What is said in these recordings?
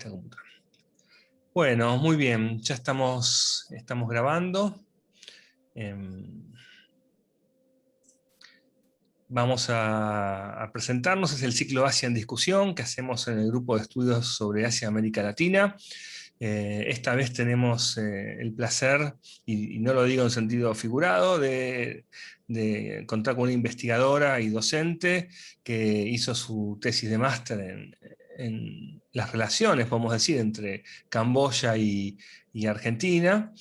esta computadora. Bueno, muy bien, ya estamos grabando. Vamos a presentarnos. Es el ciclo Asia en Discusión que hacemos en el grupo de estudios sobre Asia y América Latina. Esta vez tenemos el placer, y no lo digo en sentido figurado, de contar con una investigadora y docente que hizo su tesis de máster en las relaciones, podemos decir, entre Camboya y Argentina,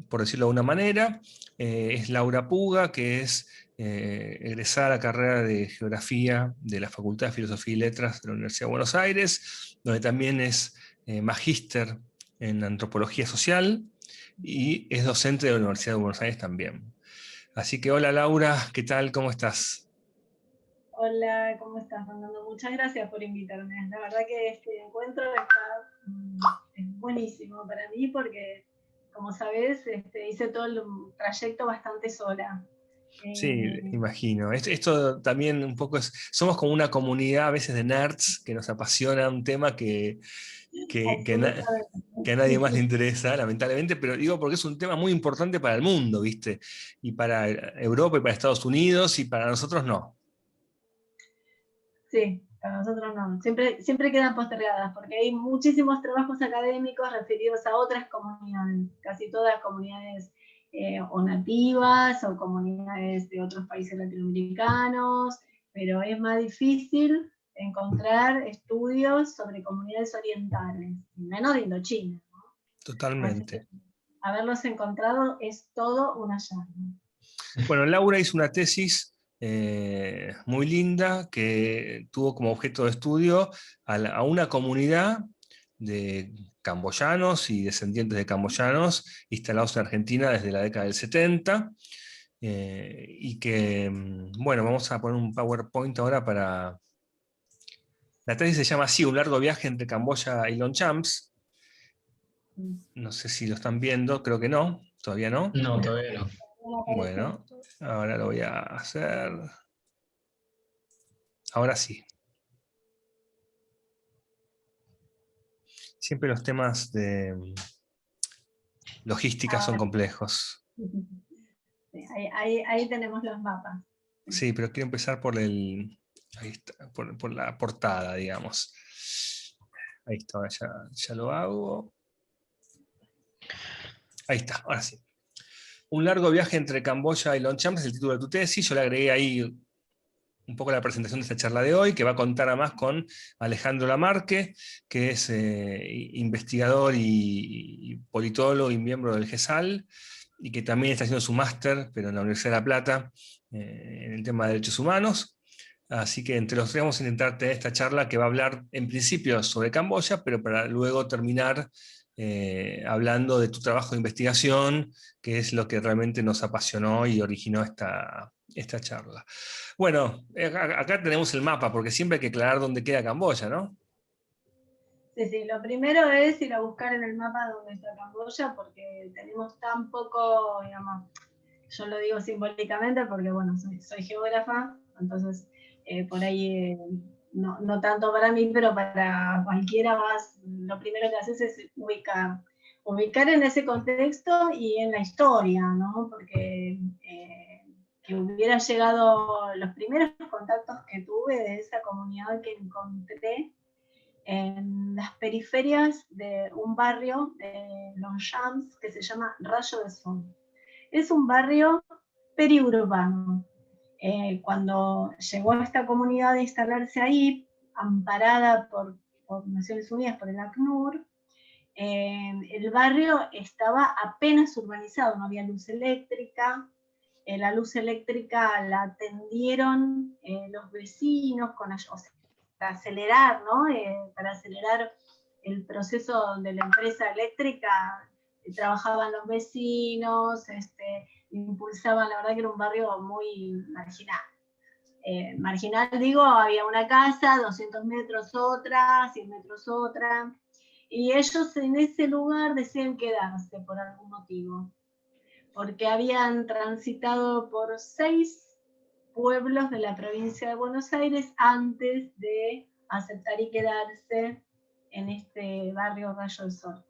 por decirlo de una manera. Es Laura Puga, que es egresada a la carrera de Geografía de la Facultad de Filosofía y Letras de la Universidad de Buenos Aires, donde también es magíster en Antropología Social y es docente de la Universidad de Buenos Aires también. Así que hola Laura, ¿qué tal? ¿Cómo estás? Hola, ¿cómo estás, Fernando? Muchas gracias por invitarme. La verdad que este encuentro es buenísimo para mí porque, como sabes, hice todo el trayecto bastante sola. Sí, imagino. Esto también un poco somos como una comunidad a veces de nerds que nos apasiona un tema Absolutamente. que a nadie más le interesa, lamentablemente, pero digo porque es un tema muy importante para el mundo, ¿viste? Y para Europa y para Estados Unidos y para nosotros no. Sí, para nosotros no. Siempre quedan postergadas porque hay muchísimos trabajos académicos referidos a otras comunidades, casi todas comunidades o nativas o comunidades de otros países latinoamericanos, pero es más difícil encontrar estudios sobre comunidades orientales, menos de Indochina, ¿no? Así que Totalmente. haberlos encontrado es todo un hallazgo. Bueno, Laura hizo una tesis muy linda que tuvo como objeto de estudio a una comunidad de camboyanos y descendientes de camboyanos instalados en Argentina desde la década del 70, y que, bueno, vamos a poner un PowerPoint ahora para... La tesis se llama así, Un largo viaje entre Camboya y Longchamps. No sé si lo están viendo, creo que no, todavía no. No, todavía no. ¿Cómo aparece? Bueno, ahora lo voy a hacer. Ahora sí. Siempre los temas de logística son Ah, complejos. sí, ahí tenemos los mapas. Sí, pero quiero empezar por ahí está, por la portada, digamos. Ahí está, ahora ya lo hago. Ahí está, ahora sí. Un largo viaje entre Camboya y Longchamp es el título de tu tesis. Yo le agregué ahí un poco la presentación de esta charla de hoy, que va a contar además con Alejandro Lamarque, que es investigador y politólogo y miembro del GESAL, y que también está haciendo su máster, pero en la Universidad de La Plata, en el tema de derechos humanos. Así que entre los tres vamos a intentar tener esta charla que va a hablar en principio sobre Camboya, pero para luego terminar hablando de tu trabajo de investigación, que es lo que realmente nos apasionó y originó esta charla. Bueno, acá tenemos el mapa, porque siempre hay que aclarar dónde queda Camboya, ¿no? Sí, sí, lo primero es ir a buscar en el mapa dónde está Camboya, porque tenemos tan poco, digamos, yo lo digo simbólicamente porque, bueno, soy geógrafa, entonces por ahí no tanto para mí, pero para cualquiera más, lo primero que haces es ubicar en ese contexto y en la historia, ¿no? Porque que hubiera llegado, los primeros contactos que tuve de esa comunidad que encontré en las periferias de un barrio de Longchamps que se llama Rayo de Sol. Es un barrio periurbano. Cuando llegó a esta comunidad a instalarse ahí, amparada por Naciones Unidas, por el ACNUR, el barrio estaba apenas urbanizado, no había luz eléctrica. La luz eléctrica la atendieron los vecinos o sea, para acelerar, ¿no? Para acelerar el proceso de la empresa eléctrica, trabajaban los vecinos, impulsaban, la verdad que era un barrio muy marginal. Marginal digo, había una casa, 200 metros otra, 100 metros otra, y ellos en ese lugar decían quedarse por algún motivo, porque habían transitado por 6 pueblos de la provincia de Buenos Aires antes de aceptar y quedarse en este barrio Rayo del Sol.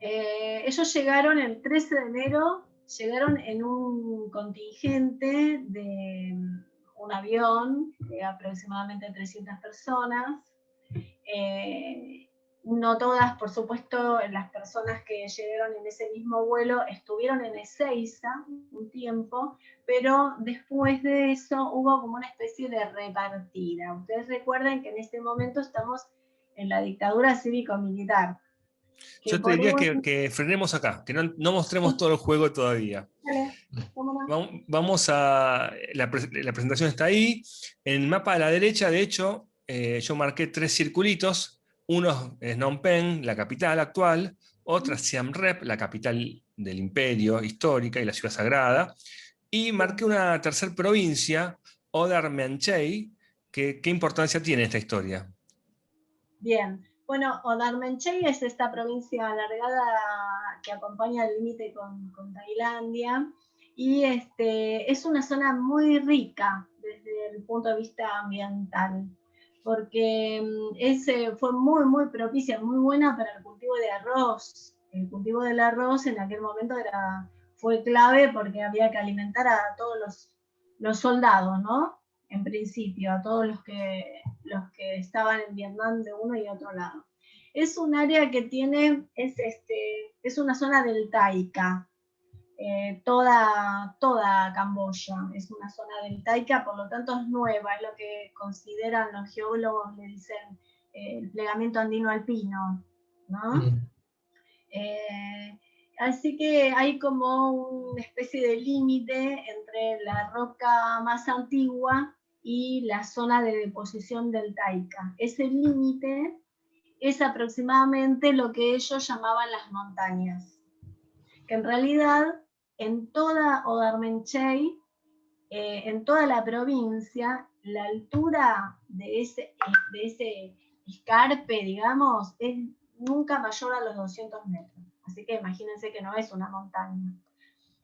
Ellos llegaron el 13 de enero, llegaron en un contingente de un avión de aproximadamente 300 personas. No todas, por supuesto, las personas que llegaron en ese mismo vuelo estuvieron en Ezeiza un tiempo, pero después de eso hubo como una especie de repartida. Ustedes recuerden que en este momento estamos en la dictadura cívico-militar. Yo te diría que frenemos acá, que no mostremos todo el juego todavía. Vale, ¿cómo no? Vamos a... La presentación está ahí. En el mapa a la derecha, de hecho, yo marqué 3 circulitos. Uno es Phnom Penh, la capital actual. Otra Siem Reap, la capital del imperio histórica y la ciudad sagrada. Y marqué una tercera provincia, Odar Meanchey. ¿Qué importancia tiene esta historia? Bien, bueno, Odarmenchei es esta provincia alargada que acompaña el límite con Tailandia y es una zona muy rica desde el punto de vista ambiental, porque fue muy propicia, muy buena para el cultivo de arroz. El cultivo del arroz en aquel momento fue clave porque había que alimentar a todos los soldados, ¿no? En principio, a todos los que estaban en Vietnam de uno y otro lado. Es un área que es una zona deltaica, toda Camboya es una zona deltaica, por lo tanto es nueva, es lo que consideran los geólogos, le dicen el plegamiento andino alpino, ¿no? Así que hay como una especie de límite entre la roca más antigua y la zona de deposición deltaica. Ese límite es aproximadamente lo que ellos llamaban las montañas, que en realidad en toda Odarmenchei, en toda la provincia, la altura de ese escarpe, digamos, es nunca mayor a los 200 metros. Así que imagínense que no es una montaña.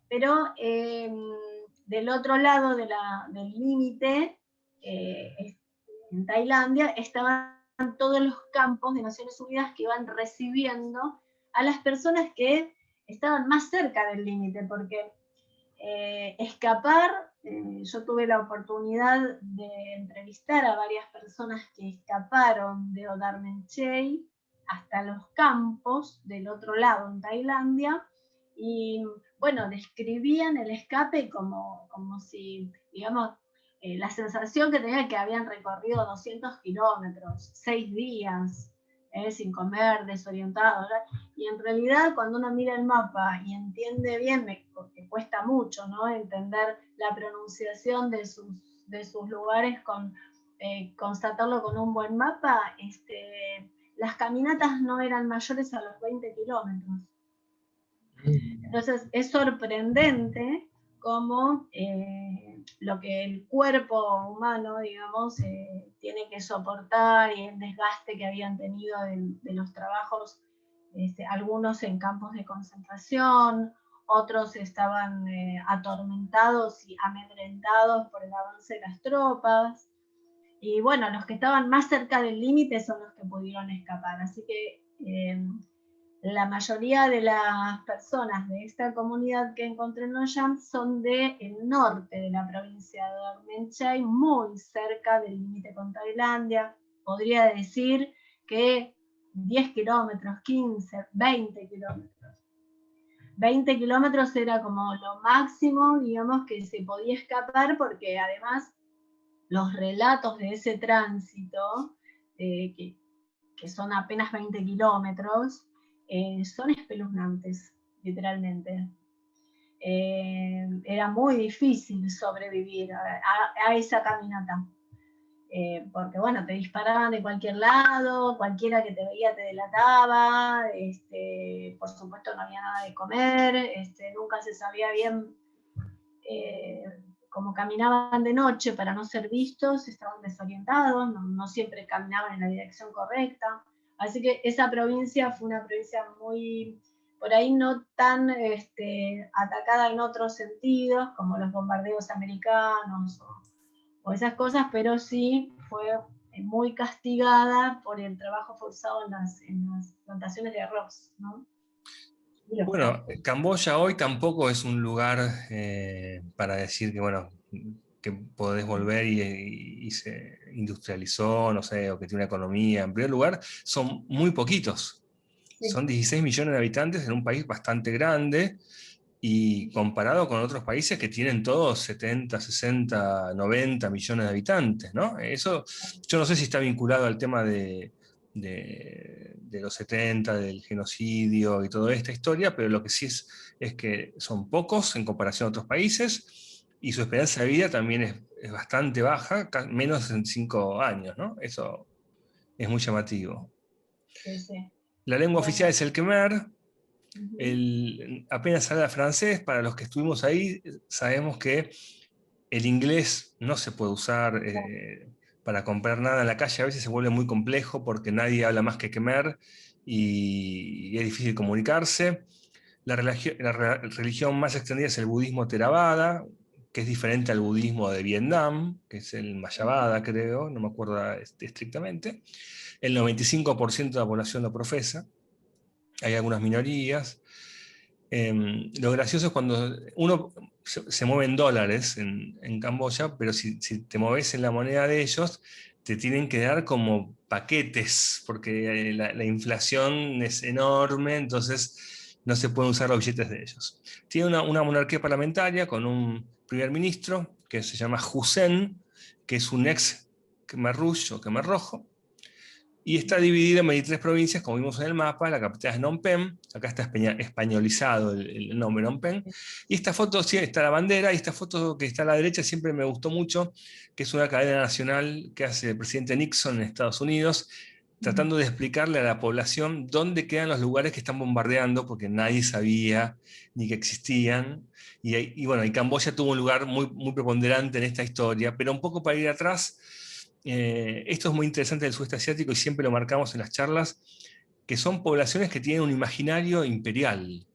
Pero del otro lado del límite, en Tailandia, estaban todos los campos de Naciones Unidas que iban recibiendo a las personas que estaban más cerca del límite, porque escapar, yo tuve la oportunidad de entrevistar a varias personas que escaparon de Odarmenchei hasta los campos del otro lado en Tailandia, y bueno, describían el escape como si, digamos, la sensación que tenían que habían recorrido 200 kilómetros, 6 días, sin comer, desorientado, ¿verdad? Y en realidad cuando uno mira el mapa y entiende bien, porque cuesta mucho, ¿no? Entender la pronunciación de sus lugares, constatarlo con un buen mapa, las caminatas no eran mayores a los 20 kilómetros. Entonces es sorprendente cómo lo que el cuerpo humano, digamos, tiene que soportar, y el desgaste que habían tenido de los trabajos, algunos en campos de concentración, otros estaban atormentados y amedrentados por el avance de las tropas. Y bueno, los que estaban más cerca del límite son los que pudieron escapar. Así que la mayoría de las personas de esta comunidad que encontré en Noyam son del norte de la provincia de Odarmenchei, muy cerca del límite con Tailandia. Podría decir que 10 kilómetros, 15, 20 kilómetros. 20 kilómetros era como lo máximo, digamos, que se podía escapar, porque además los relatos de ese tránsito, que son apenas 20 kilómetros, son espeluznantes, literalmente. Era muy difícil sobrevivir a esa caminata. Porque bueno, te disparaban de cualquier lado, cualquiera que te veía te delataba, por supuesto no había nada de comer, nunca se sabía bien cómo caminaban de noche para no ser vistos, estaban desorientados, no siempre caminaban en la dirección correcta. Así que esa provincia fue una provincia muy, por ahí no tan atacada en otros sentidos, como los bombardeos americanos o esas cosas, pero sí fue muy castigada por el trabajo forzado en las plantaciones de arroz, ¿no? Bueno, Camboya hoy tampoco es un lugar para decir que, bueno, que podés volver y se industrializó, no sé, o que tiene una economía. En primer lugar, son muy poquitos. Sí. Son 16 millones de habitantes en un país bastante grande y comparado con otros países que tienen todos 70, 60, 90 millones de habitantes, ¿no? Eso yo no sé si está vinculado al tema de los 70, del genocidio y toda esta historia, pero lo que sí es que son pocos en comparación a otros países y su esperanza de vida también es bastante baja, menos en 5 años, ¿no? Eso es muy llamativo. Sí, sí. La lengua Bueno, oficial es el Khmer. ujú. Apenas habla francés, para los que estuvimos ahí, sabemos que el inglés no se puede usar para comprar nada en la calle, a veces se vuelve muy complejo porque nadie habla más que Khmer y es difícil comunicarse. La religión más extendida es el budismo Theravada, que es diferente al budismo de Vietnam, que es el Mayavada, creo, no me acuerdo estrictamente. El 95% de la población lo profesa, hay algunas minorías. Lo gracioso es cuando uno se mueve en dólares en Camboya, pero si te mueves en la moneda de ellos, te tienen que dar como paquetes, porque la inflación es enorme, entonces no se pueden usar los billetes de ellos. Tiene una monarquía parlamentaria con un primer ministro que se llama Hun, que es un ex Khmer Rouge o Khmer Rojo, y está dividida en 23 provincias, como vimos en el mapa. La capital es Phnom Penh, acá está españolizado el nombre Phnom Penh, y esta foto, sí, está la bandera, y esta foto que está a la derecha siempre me gustó mucho, que es una cadena nacional que hace el presidente Nixon en Estados Unidos, tratando de explicarle a la población dónde quedan los lugares que están bombardeando, porque nadie sabía ni que existían, y bueno, y Camboya tuvo un lugar muy preponderante en esta historia, pero un poco para ir atrás. Esto es muy interesante del sudeste asiático y siempre lo marcamos en las charlas, que son poblaciones que tienen un imaginario imperial,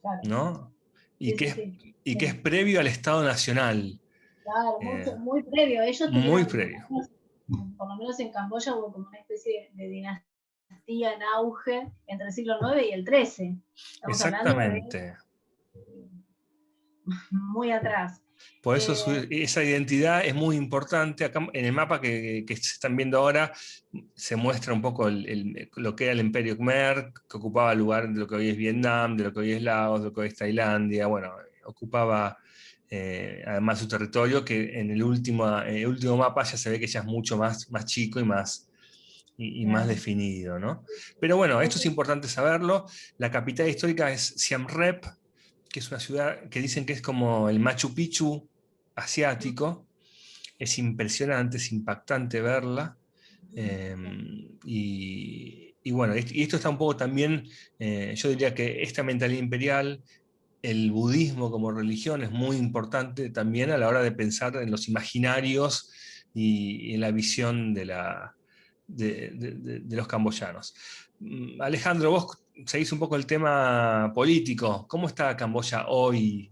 Claro. ¿no? Y Sí, que sí, es, sí. y que es Sí. previo al Estado Nacional, Claro, eh, mucho, muy previo. Ellos muy tuvieron, previo. por lo menos en Camboya hubo como una especie de dinastía en auge entre el siglo IX y el XIII. Estamos hablando de Exactamente. muy atrás. Por eso Eh, esa identidad es muy importante. Acá en el mapa que se están viendo ahora se muestra un poco lo que era el Imperio Khmer, que ocupaba el lugar de lo que hoy es Vietnam, de lo que hoy es Laos, de lo que hoy es Tailandia. Bueno, ocupaba además su territorio, que en el último mapa ya se ve que ya es mucho más chico y más claro. definido, ¿no? Pero bueno, esto es Eso, importante saberlo. La capital histórica es Siem Reap, que es una ciudad que dicen que es como el Machu Picchu asiático. Es impresionante, es impactante verla. Eh, y bueno, y esto está un poco también, yo diría que esta mentalidad imperial, el budismo como religión es muy importante también a la hora de pensar en los imaginarios y en la visión de los camboyanos. Alejandro, vos seguís un poco el tema político. ¿Cómo está Camboya hoy?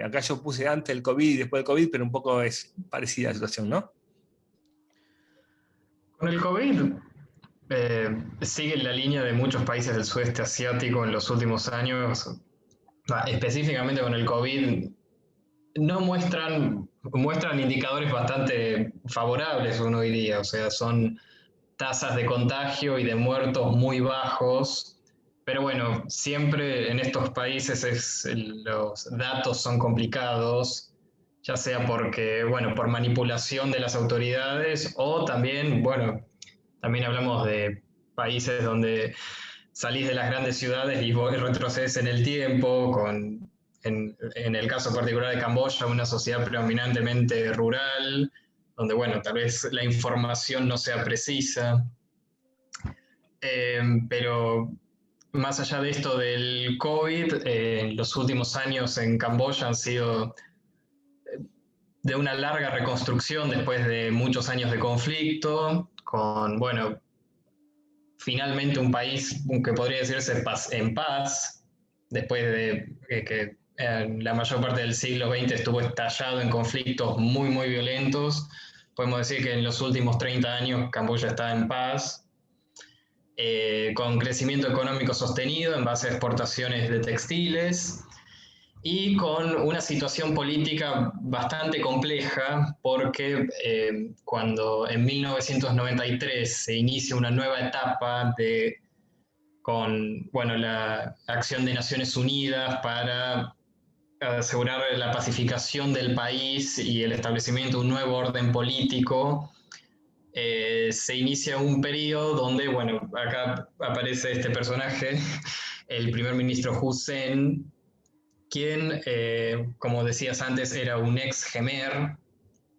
Acá yo puse antes del COVID y después del COVID, pero un poco es parecida la situación, ¿no? Con el COVID sigue la línea de muchos países del sudeste asiático en los últimos años, específicamente con el COVID, no muestran indicadores bastante favorables, uno diría, o sea, son tasas de contagio y de muertos muy bajos, pero bueno, siempre en estos países los datos son complicados, ya sea porque, bueno, por manipulación de las autoridades o también, bueno, también hablamos de países donde salís de las grandes ciudades y vos retrocedes en el tiempo, en el caso particular de Camboya, una sociedad predominantemente rural, donde, bueno, tal vez la información no sea precisa. Pero más allá de esto del COVID, los últimos años en Camboya han sido de una larga reconstrucción después de muchos años de conflicto, con, bueno, finalmente un país que podría decirse en paz, después de que la mayor parte del siglo XX estuvo estallado en conflictos muy violentos, podemos decir que en los últimos 30 años Camboya está en paz, con crecimiento económico sostenido en base a exportaciones de textiles y con una situación política bastante compleja porque cuando en 1993 se inicia una nueva etapa con bueno, la acción de Naciones Unidas para asegurar la pacificación del país y el establecimiento de un nuevo orden político, se inicia un periodo donde, bueno, acá aparece este personaje, el primer ministro Hun Sen, quien, como decías antes, era un ex Jemer,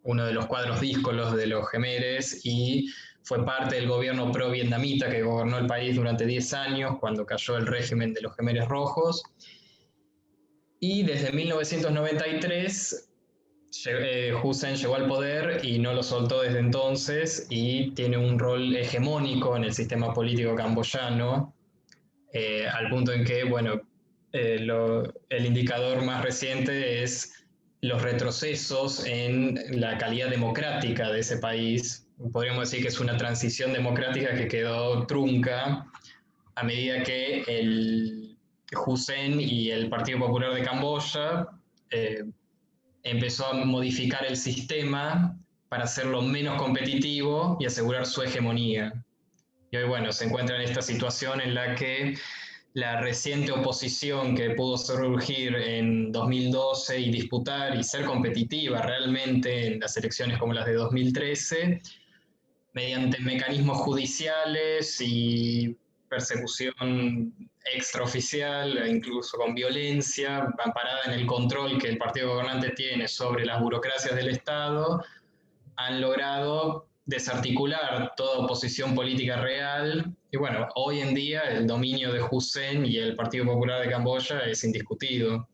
uno de los cuadros díscolos de los Jemeres, y fue parte del gobierno pro-vietnamita que gobernó el país durante 10 años, cuando cayó el régimen de los Jemeres Rojos. Y desde 1993, Hun Sen llegó al poder y no lo soltó desde entonces, y tiene un rol hegemónico en el sistema político camboyano, al punto en que, bueno, el indicador más reciente es los retrocesos en la calidad democrática de ese país. Podríamos decir que es una transición democrática que quedó trunca a medida que el Hun Sen y el Partido Popular de Camboya empezó a modificar el sistema para hacerlo menos competitivo y asegurar su hegemonía. Y hoy, bueno, se encuentra en esta situación en la que la reciente oposición que pudo surgir en 2012 y disputar y ser competitiva realmente en las elecciones como las de 2013, mediante mecanismos judiciales y persecución extraoficial, incluso con violencia, amparada en el control que el partido gobernante tiene sobre las burocracias del Estado, han logrado desarticular toda oposición política real. Y bueno, hoy en día el dominio de Hun Sen y el Partido Popular de Camboya es indiscutido.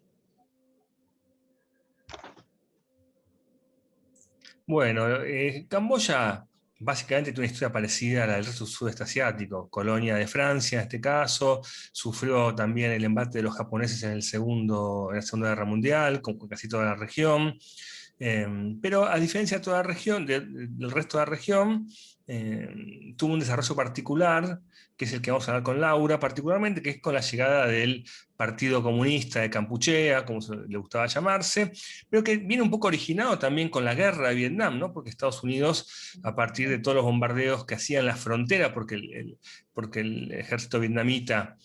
Bueno, Camboya básicamente tiene una historia parecida a la del resto del sudeste asiático, colonia de Francia en este caso, sufrió también el embate de los japoneses en en la Segunda Guerra Mundial, con casi toda la región. Pero a diferencia de toda la región, del resto de la región, tuvo un desarrollo particular, que es el que vamos a hablar con Laura, particularmente, que es con la llegada del Partido Comunista de Kampuchea, como le gustaba llamarse, pero que viene un poco originado también con la guerra de Vietnam, ¿no? Porque Estados Unidos, a partir de todos los bombardeos que hacían la frontera, porque el ejército vietnamita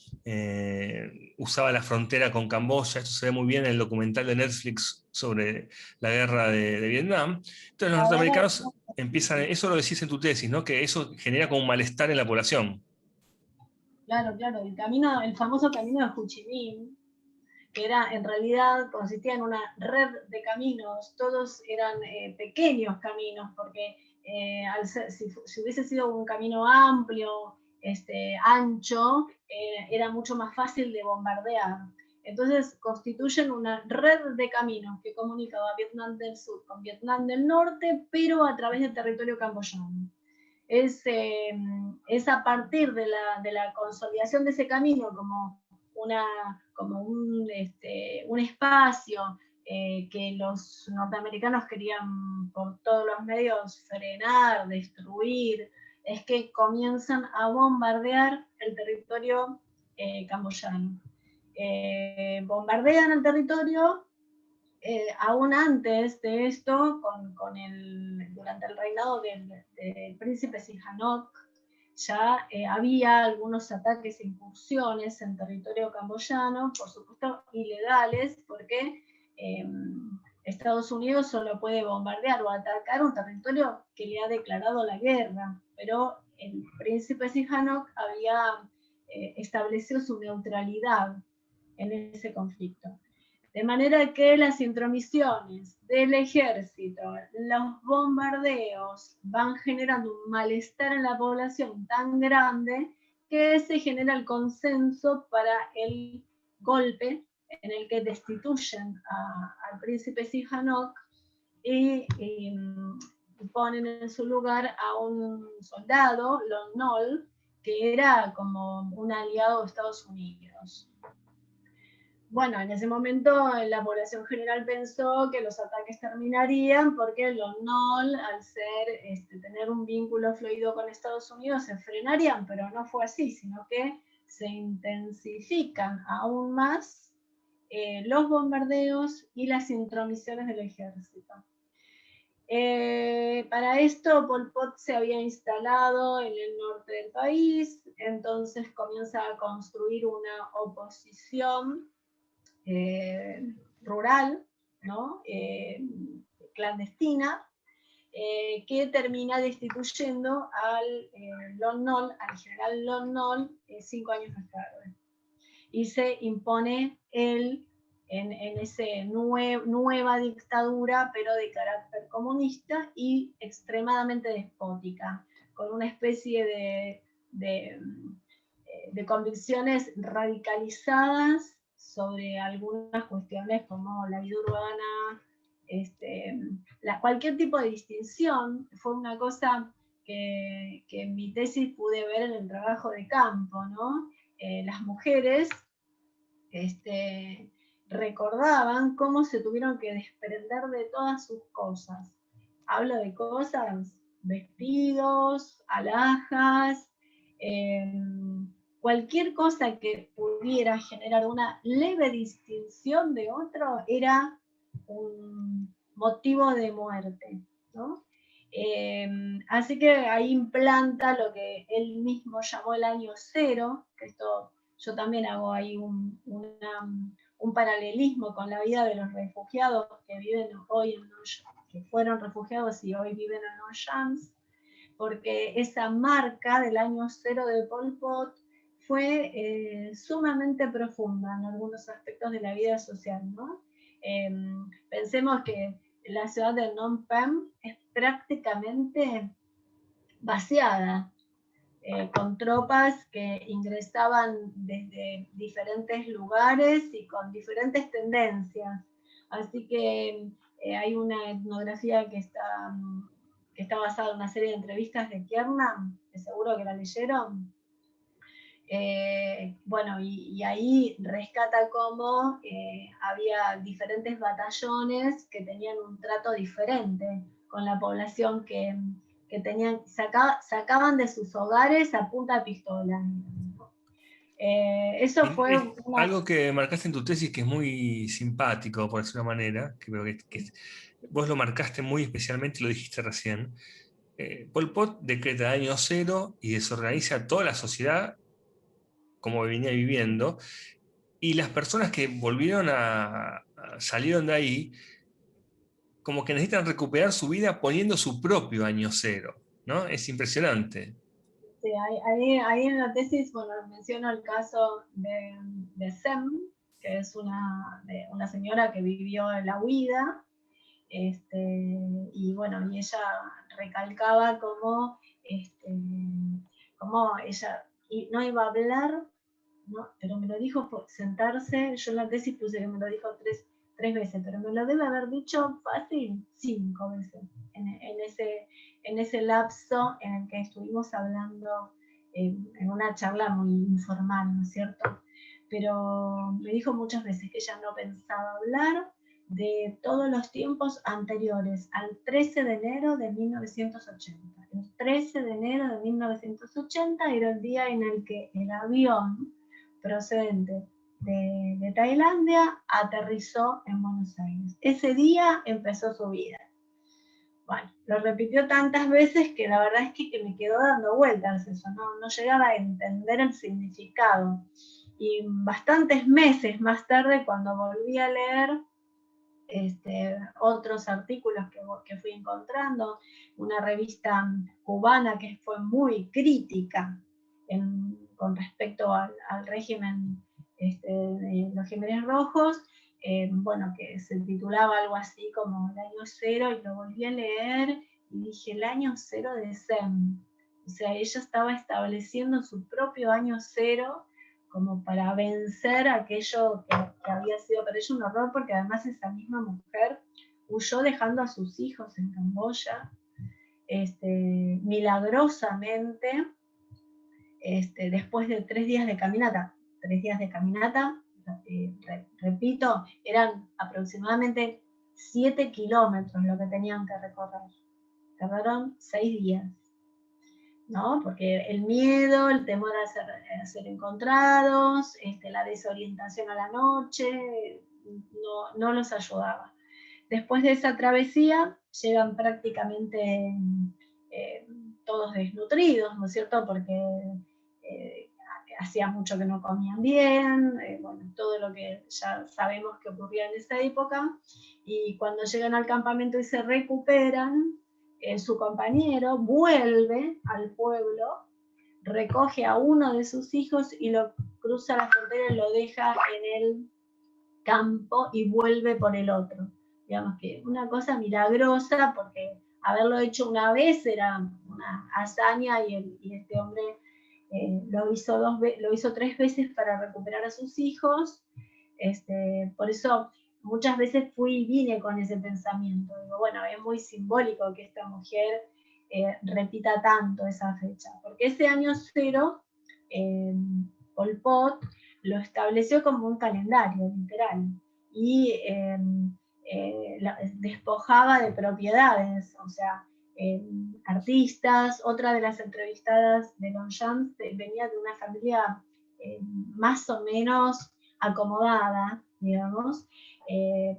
usaba la frontera con Camboya, esto se ve muy bien en el documental de Netflix sobre la guerra de Vietnam. Entonces los norteamericanos empiezan, eso lo decís en tu tesis, ¿no? Que eso genera como un malestar en la población. Claro, claro, el famoso camino de Ho Chi Minh, que era en realidad consistía en una red de caminos, todos eran pequeños caminos, porque si hubiese sido un camino amplio, ancho, era mucho más fácil de bombardear. Entonces constituyen una red de caminos que comunicaba Vietnam del Sur con Vietnam del Norte, pero a través del territorio camboyano. Es a partir de la consolidación de ese camino como un espacio que los norteamericanos querían por todos los medios frenar, destruir, es que comienzan a bombardear el territorio camboyano. Bombardean el territorio aún antes de esto, durante el reinado del príncipe Sihanouk, ya había algunos ataques e incursiones en territorio camboyano, por supuesto ilegales, porque Estados Unidos solo puede bombardear o atacar un territorio que le ha declarado la guerra, pero el príncipe Sihanouk había establecido su neutralidad en ese conflicto. De manera que las intromisiones del ejército, los bombardeos, van generando un malestar en la población tan grande que se genera el consenso para el golpe en el que destituyen al príncipe Sihanouk y ponen en su lugar a un soldado, Lon Nol, que era como un aliado de Estados Unidos. bueno, en ese momento la población general pensó que los ataques terminarían porque los NOL, al tener un vínculo fluido con Estados Unidos, se frenarían, pero no fue así, sino que se intensifican aún más los bombardeos y las intromisiones del ejército. Para esto Pol Pot se había instalado en el norte del país, entonces comienza a construir una oposición rural, ¿no? Clandestina, que termina destituyendo al Lon Nol, al general Lon Nol, 5 años más tarde. Y se impone él en esa nueva dictadura, pero de carácter comunista y extremadamente despótica, con una especie de convicciones radicalizadas sobre algunas cuestiones como la vida urbana, cualquier tipo de distinción. Fue una cosa que en mi tesis pude ver en el trabajo de campo, ¿no? Las mujeres recordaban cómo se tuvieron que desprender de todas sus cosas. Hablo de cosas, vestidos, alhajas, cualquier cosa que pudiera generar una leve distinción de otro era un motivo de muerte, ¿no? Así que ahí implanta lo que él mismo llamó el año cero, que esto yo también hago ahí un paralelismo con la vida de los refugiados que viven hoy que fueron refugiados y hoy viven en Nogent, porque esa marca del año cero de Pol Pot fue sumamente profunda en algunos aspectos de la vida social, ¿no? Pensemos que la ciudad de Phnom Penh es prácticamente vaciada, con tropas que ingresaban desde diferentes lugares y con diferentes tendencias. Así que hay una etnografía que está basada en una serie de entrevistas de Kiernan, que seguro que la leyeron. Bueno, y ahí rescata cómo había diferentes batallones que tenían un trato diferente con la población que tenían, sacaban de sus hogares a punta de pistola. Eso fue algo que marcaste en tu tesis que es muy simpático, por decirlo de una manera, que creo que vos lo marcaste muy especialmente, lo dijiste recién. Pol Pot decreta año cero y desorganiza toda la sociedad como venía viviendo, y las personas que volvieron salieron de ahí, como que necesitan recuperar su vida poniendo su propio año cero, ¿no? Es impresionante. Sí, ahí en la tesis, bueno, menciono el caso de Sem, que es una señora que vivió en la huida, y bueno, y ella recalcaba cómo ella no iba a hablar, ¿no? Pero me lo dijo por sentarse, yo en la tesis puse que me lo dijo tres veces, pero me lo debe haber dicho fácil 5 veces en ese lapso en el que estuvimos hablando en una charla muy informal, ¿no es cierto? Pero me dijo muchas veces que ella no pensaba hablar de todos los tiempos anteriores al 13 de enero de 1980. El 13 de enero de 1980 era el día en el que el avión procedente de Tailandia aterrizó en Buenos Aires. Ese día empezó su vida. Bueno, lo repitió tantas veces que la verdad es que me quedó dando vueltas eso, no llegaba a entender el significado. Y bastantes meses más tarde, cuando volví a leer otros artículos que fui encontrando, una revista cubana que fue muy crítica con respecto al régimen de los Jiménez Rojos, bueno, que se titulaba algo así como el año cero, y lo volví a leer y dije, el año cero de Sem. O sea, ella estaba estableciendo su propio año cero como para vencer aquello que había sido para ella un horror, porque además esa misma mujer huyó dejando a sus hijos en Camboya, milagrosamente, después de 3 días de caminata. 3 días de caminata, repito, eran aproximadamente 7 kilómetros lo que tenían que recorrer. Tardaron 6 días, ¿no? Porque el miedo, el temor a ser encontrados, la desorientación a la noche, no los ayudaba. Después de esa travesía, llegan prácticamente todos desnutridos, ¿no es cierto? Porque hacía mucho que no comían bien, bueno, todo lo que ya sabemos que ocurría en esa época, y cuando llegan al campamento y se recuperan, su compañero vuelve al pueblo, recoge a uno de sus hijos y lo cruza la frontera y lo deja en el campo y vuelve por el otro. Digamos que una cosa milagrosa, porque haberlo hecho una vez era una hazaña, y este hombre lo hizo 3 veces para recuperar a sus hijos. Por eso muchas veces fui y vine con ese pensamiento. Digo, bueno, es muy simbólico que esta mujer repita tanto esa fecha, porque ese año 0, Pol Pot lo estableció como un calendario literal, y despojaba de propiedades, o sea, artistas. Otra de las entrevistadas de Longchamp venía de una familia más o menos acomodada, digamos,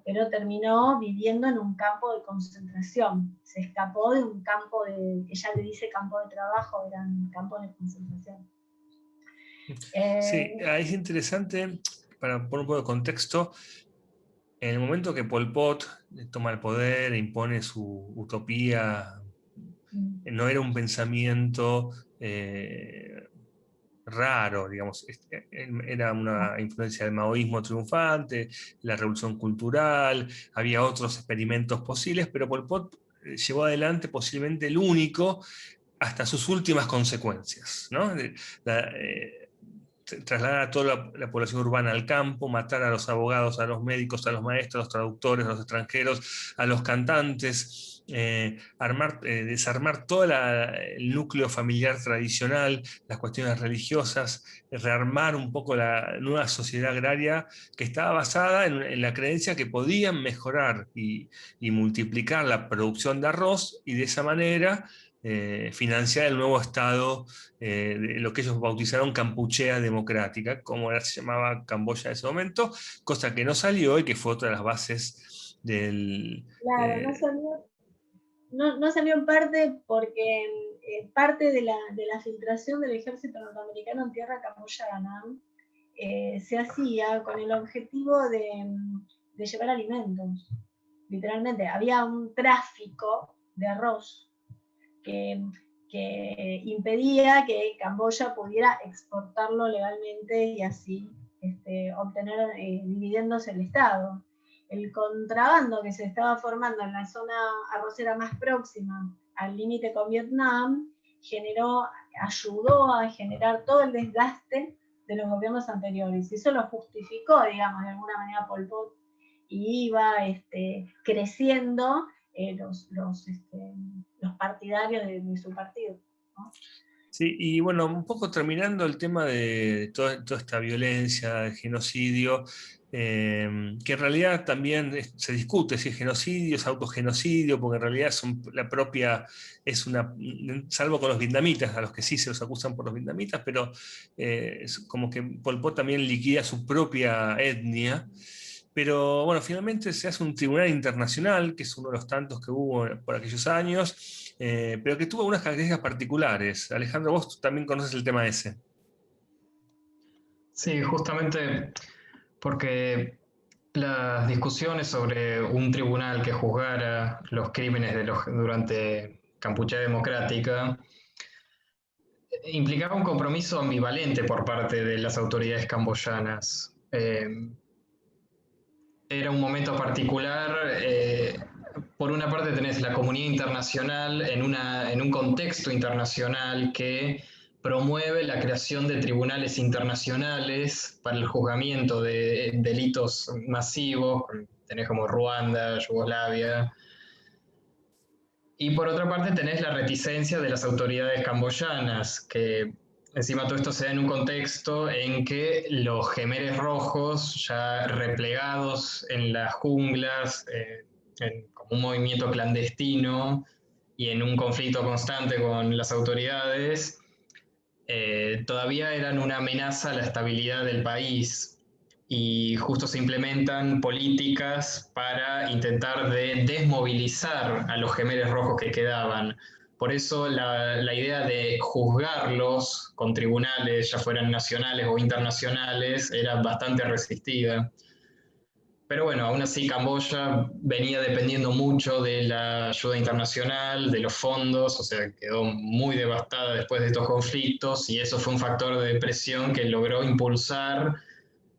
pero terminó viviendo en un campo de concentración. Se escapó de un campo ella le dice campo de trabajo, eran campos de concentración. Sí, es interesante, para poner un poco de contexto, en el momento que Pol Pot toma el poder e impone su utopía, no era un pensamiento raro, digamos, era una influencia del maoísmo triunfante, la revolución cultural, había otros experimentos posibles, pero Pol Pot llevó adelante posiblemente el único hasta sus últimas consecuencias, ¿no? Trasladar a toda la población urbana al campo, matar a los abogados, a los médicos, a los maestros, a los traductores, a los extranjeros, a los cantantes, desarmar todo el núcleo familiar tradicional, las cuestiones religiosas, rearmar un poco la nueva sociedad agraria que estaba basada en la creencia que podían mejorar y multiplicar la producción de arroz, y de esa manera financiar el nuevo Estado, de lo que ellos bautizaron Kampuchea Democrática, como se llamaba Camboya en ese momento, cosa que no salió y que fue otra de las bases del... Claro, no salió en parte porque parte de la filtración del ejército norteamericano en tierra camboyana se hacía con el objetivo de llevar alimentos. Literalmente, había un tráfico de arroz que impedía que Camboya pudiera exportarlo legalmente y así obtener dividendos el Estado. El contrabando que se estaba formando en la zona arrocera más próxima al límite con Vietnam ayudó a generar todo el desgaste de los gobiernos anteriores. Y eso lo justificó, digamos, de alguna manera Pol Pot, y iba creciendo los partidarios de su partido, ¿no? Sí, y bueno, un poco terminando el tema de toda esta violencia, el genocidio, que en realidad también se discute si es genocidio, es autogenocidio, porque en realidad salvo con los vietnamitas, a los que sí se los acusan por los vietnamitas, pero es como que Pol Pot también liquida su propia etnia. Pero bueno, finalmente se hace un tribunal internacional, que es uno de los tantos que hubo por aquellos años, pero que tuvo unas características particulares. Alejandro, vos también conoces el tema ese. Sí, justamente porque las discusiones sobre un tribunal que juzgara los crímenes durante Kampuchea Democrática implicaba un compromiso ambivalente por parte de las autoridades camboyanas. Era un momento particular. Por una parte tenés la comunidad internacional en un contexto internacional que promueve la creación de tribunales internacionales para el juzgamiento de delitos masivos, tenés como Ruanda, Yugoslavia. Y por otra parte tenés la reticencia de las autoridades camboyanas, que encima todo esto se da en un contexto en que los Jemeres Rojos, ya replegados en las junglas, como un movimiento clandestino y en un conflicto constante con las autoridades, todavía eran una amenaza a la estabilidad del país y justo se implementan políticas para intentar de desmovilizar a los Jemeres Rojos que quedaban. Por eso la idea de juzgarlos con tribunales, ya fueran nacionales o internacionales, era bastante resistida. Pero bueno, aún así Camboya venía dependiendo mucho de la ayuda internacional, de los fondos, o sea, quedó muy devastada después de estos conflictos y eso fue un factor de presión que logró impulsar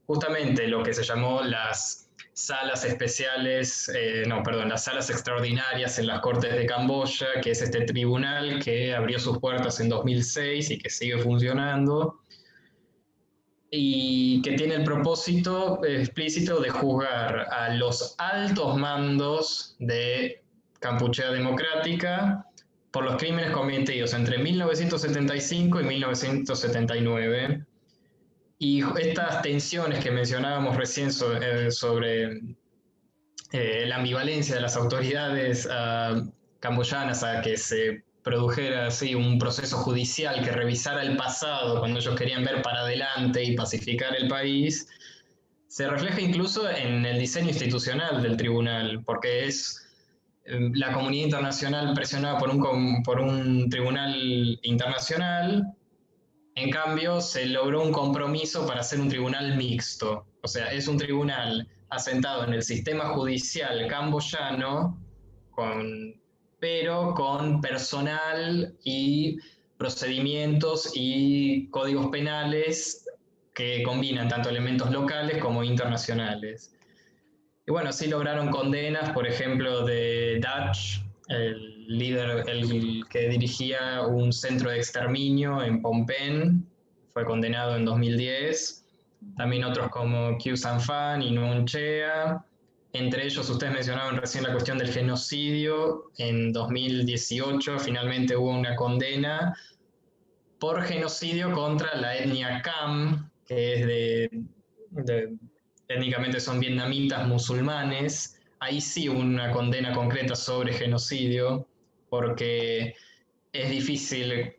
justamente lo que se llamó las salas especiales, no, perdón, las salas extraordinarias en las Cortes de Camboya, que es este tribunal que abrió sus puertas en 2006 y que sigue funcionando y que tiene el propósito explícito de juzgar a los altos mandos de Kampuchea Democrática por los crímenes cometidos entre 1975 y 1979. Y estas tensiones que mencionábamos recién sobre la ambivalencia de las autoridades camboyanas a que se produjera así un proceso judicial que revisara el pasado cuando ellos querían ver para adelante y pacificar el país, se refleja incluso en el diseño institucional del tribunal, porque es la comunidad internacional presionada por un tribunal internacional. En cambio, se logró un compromiso para hacer un tribunal mixto. O sea, es un tribunal asentado en el sistema judicial camboyano, pero con personal y procedimientos y códigos penales que combinan tanto elementos locales como internacionales. Y bueno, sí lograron condenas, por ejemplo, de Dutch, el líder, el que dirigía un centro de exterminio en Phnom Penh, fue condenado en 2010. También otros como Khieu Samphan y Nuon Chea. Entre ellos, ustedes mencionaban recién la cuestión del genocidio. En 2018 finalmente hubo una condena por genocidio contra la etnia Kham, que es técnicamente son vietnamitas musulmanes. Ahí sí una condena concreta sobre genocidio, porque es difícil,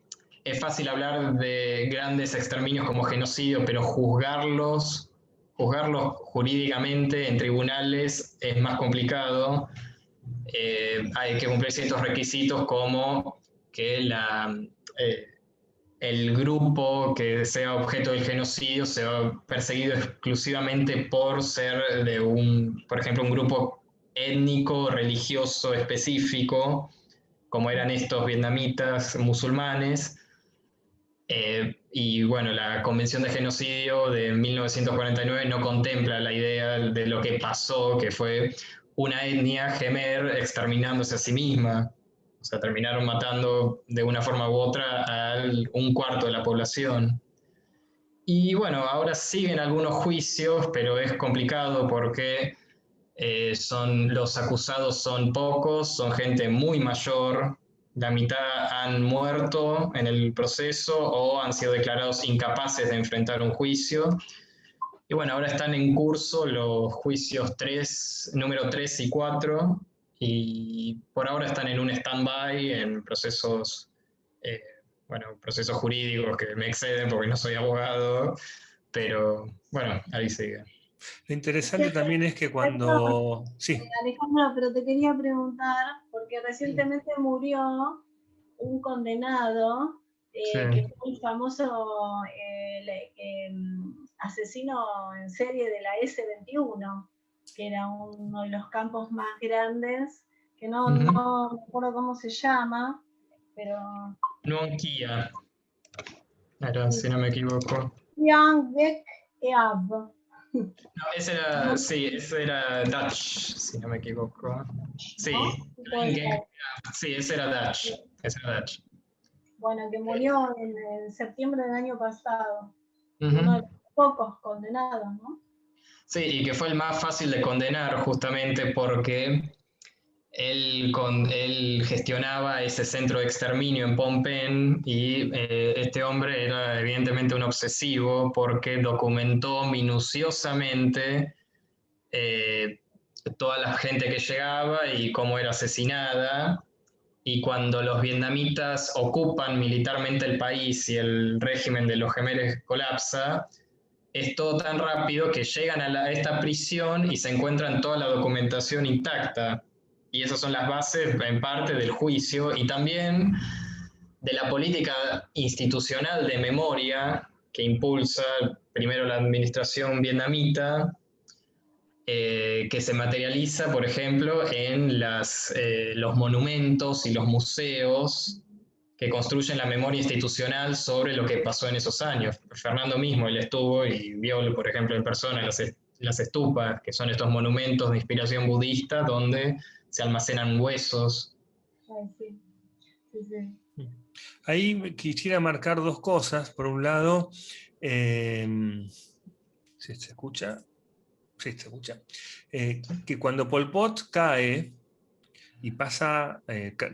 es fácil hablar de grandes exterminios como genocidio, pero juzgarlos jurídicamente en tribunales es más complicado. Hay que cumplir ciertos requisitos como que el grupo que sea objeto del genocidio sea perseguido exclusivamente por ser por ejemplo, un grupo étnico, religioso específico, como eran estos vietnamitas musulmanes. Y bueno, la Convención de Genocidio de 1949 no contempla la idea de lo que pasó, que fue una etnia jemer exterminándose a sí misma. O sea, terminaron matando de una forma u otra a un cuarto de la población. Y bueno, ahora siguen algunos juicios, pero es complicado porque los acusados son pocos, son gente muy mayor, la mitad han muerto en el proceso o han sido declarados incapaces de enfrentar un juicio. Y bueno, ahora están en curso los juicios número 3 y 4, y por ahora están en un stand-by, en procesos, procesos jurídicos que me exceden porque no soy abogado, pero bueno, ahí sigue. Lo interesante también es que cuando... Sí. Alejandro, pero te quería preguntar, porque recientemente murió un condenado que fue el famoso asesino en serie de la S-21, que era uno de los campos más grandes, que no me acuerdo cómo se llama, pero... Nuon Chea, si no me equivoco. Yang Dek Eab. No, ese era Dutch, si no me equivoco. Sí, sí, ese era Dutch. Bueno, que murió en septiembre del año pasado. Uno de los pocos condenados, ¿no? Sí, y que fue el más fácil de condenar justamente porque él gestionaba ese centro de exterminio en Phnom Penh y este hombre era evidentemente un obsesivo porque documentó minuciosamente toda la gente que llegaba y cómo era asesinada. Y cuando los vietnamitas ocupan militarmente el país y el régimen de los Gemeres colapsa, es todo tan rápido que llegan a esta prisión y se encuentran toda la documentación intacta. Y esas son las bases, en parte, del juicio y también de la política institucional de memoria que impulsa primero la administración vietnamita, que se materializa, por ejemplo, en los monumentos y los museos que construyen la memoria institucional sobre lo que pasó en esos años. Fernando mismo, él estuvo y vio, por ejemplo, en persona las estupas, que son estos monumentos de inspiración budista donde se almacenan huesos. Ay, sí, sí, sí. Ahí quisiera marcar dos cosas. Por un lado, ¿sí se escucha? Sí, se escucha. Que cuando Pol Pot cae y pasa,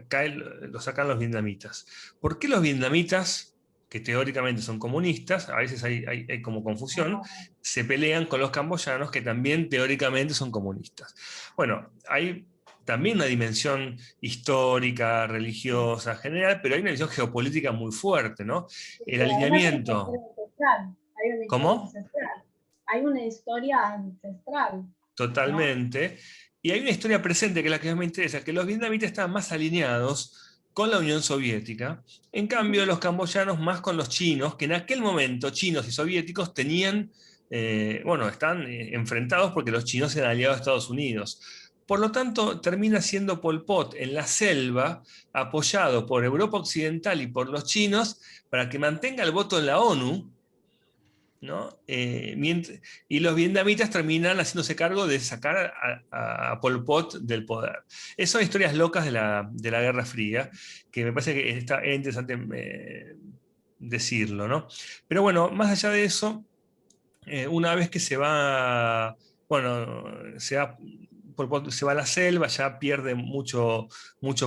cae, lo sacan los vietnamitas. ¿Por qué los vietnamitas, que teóricamente son comunistas, a veces hay como confusión, se pelean con los camboyanos, que también teóricamente son comunistas? Bueno, hay también una dimensión histórica, religiosa, general, pero hay una dimensión geopolítica muy fuerte, ¿no? El Además alineamiento. hay una historia ¿Cómo? ancestral. Hay una historia ancestral, ¿no? Totalmente. Y hay una historia presente que es la que más me interesa, que los vietnamitas estaban más alineados con la Unión Soviética, en cambio los camboyanos más con los chinos, que en aquel momento chinos y soviéticos tenían, bueno, están enfrentados porque los chinos eran aliados de Estados Unidos. Por lo tanto, termina siendo Pol Pot en la selva, apoyado por Europa Occidental y por los chinos, para que mantenga el voto en la ONU, ¿no? Y los vietnamitas terminan haciéndose cargo de sacar a Pol Pot del poder. Esas son historias locas de la Guerra Fría, que me parece que es interesante decirlo, ¿no? Pero bueno, más allá de eso, una vez que se va, bueno, Pol Pot se va a la selva, ya pierde mucho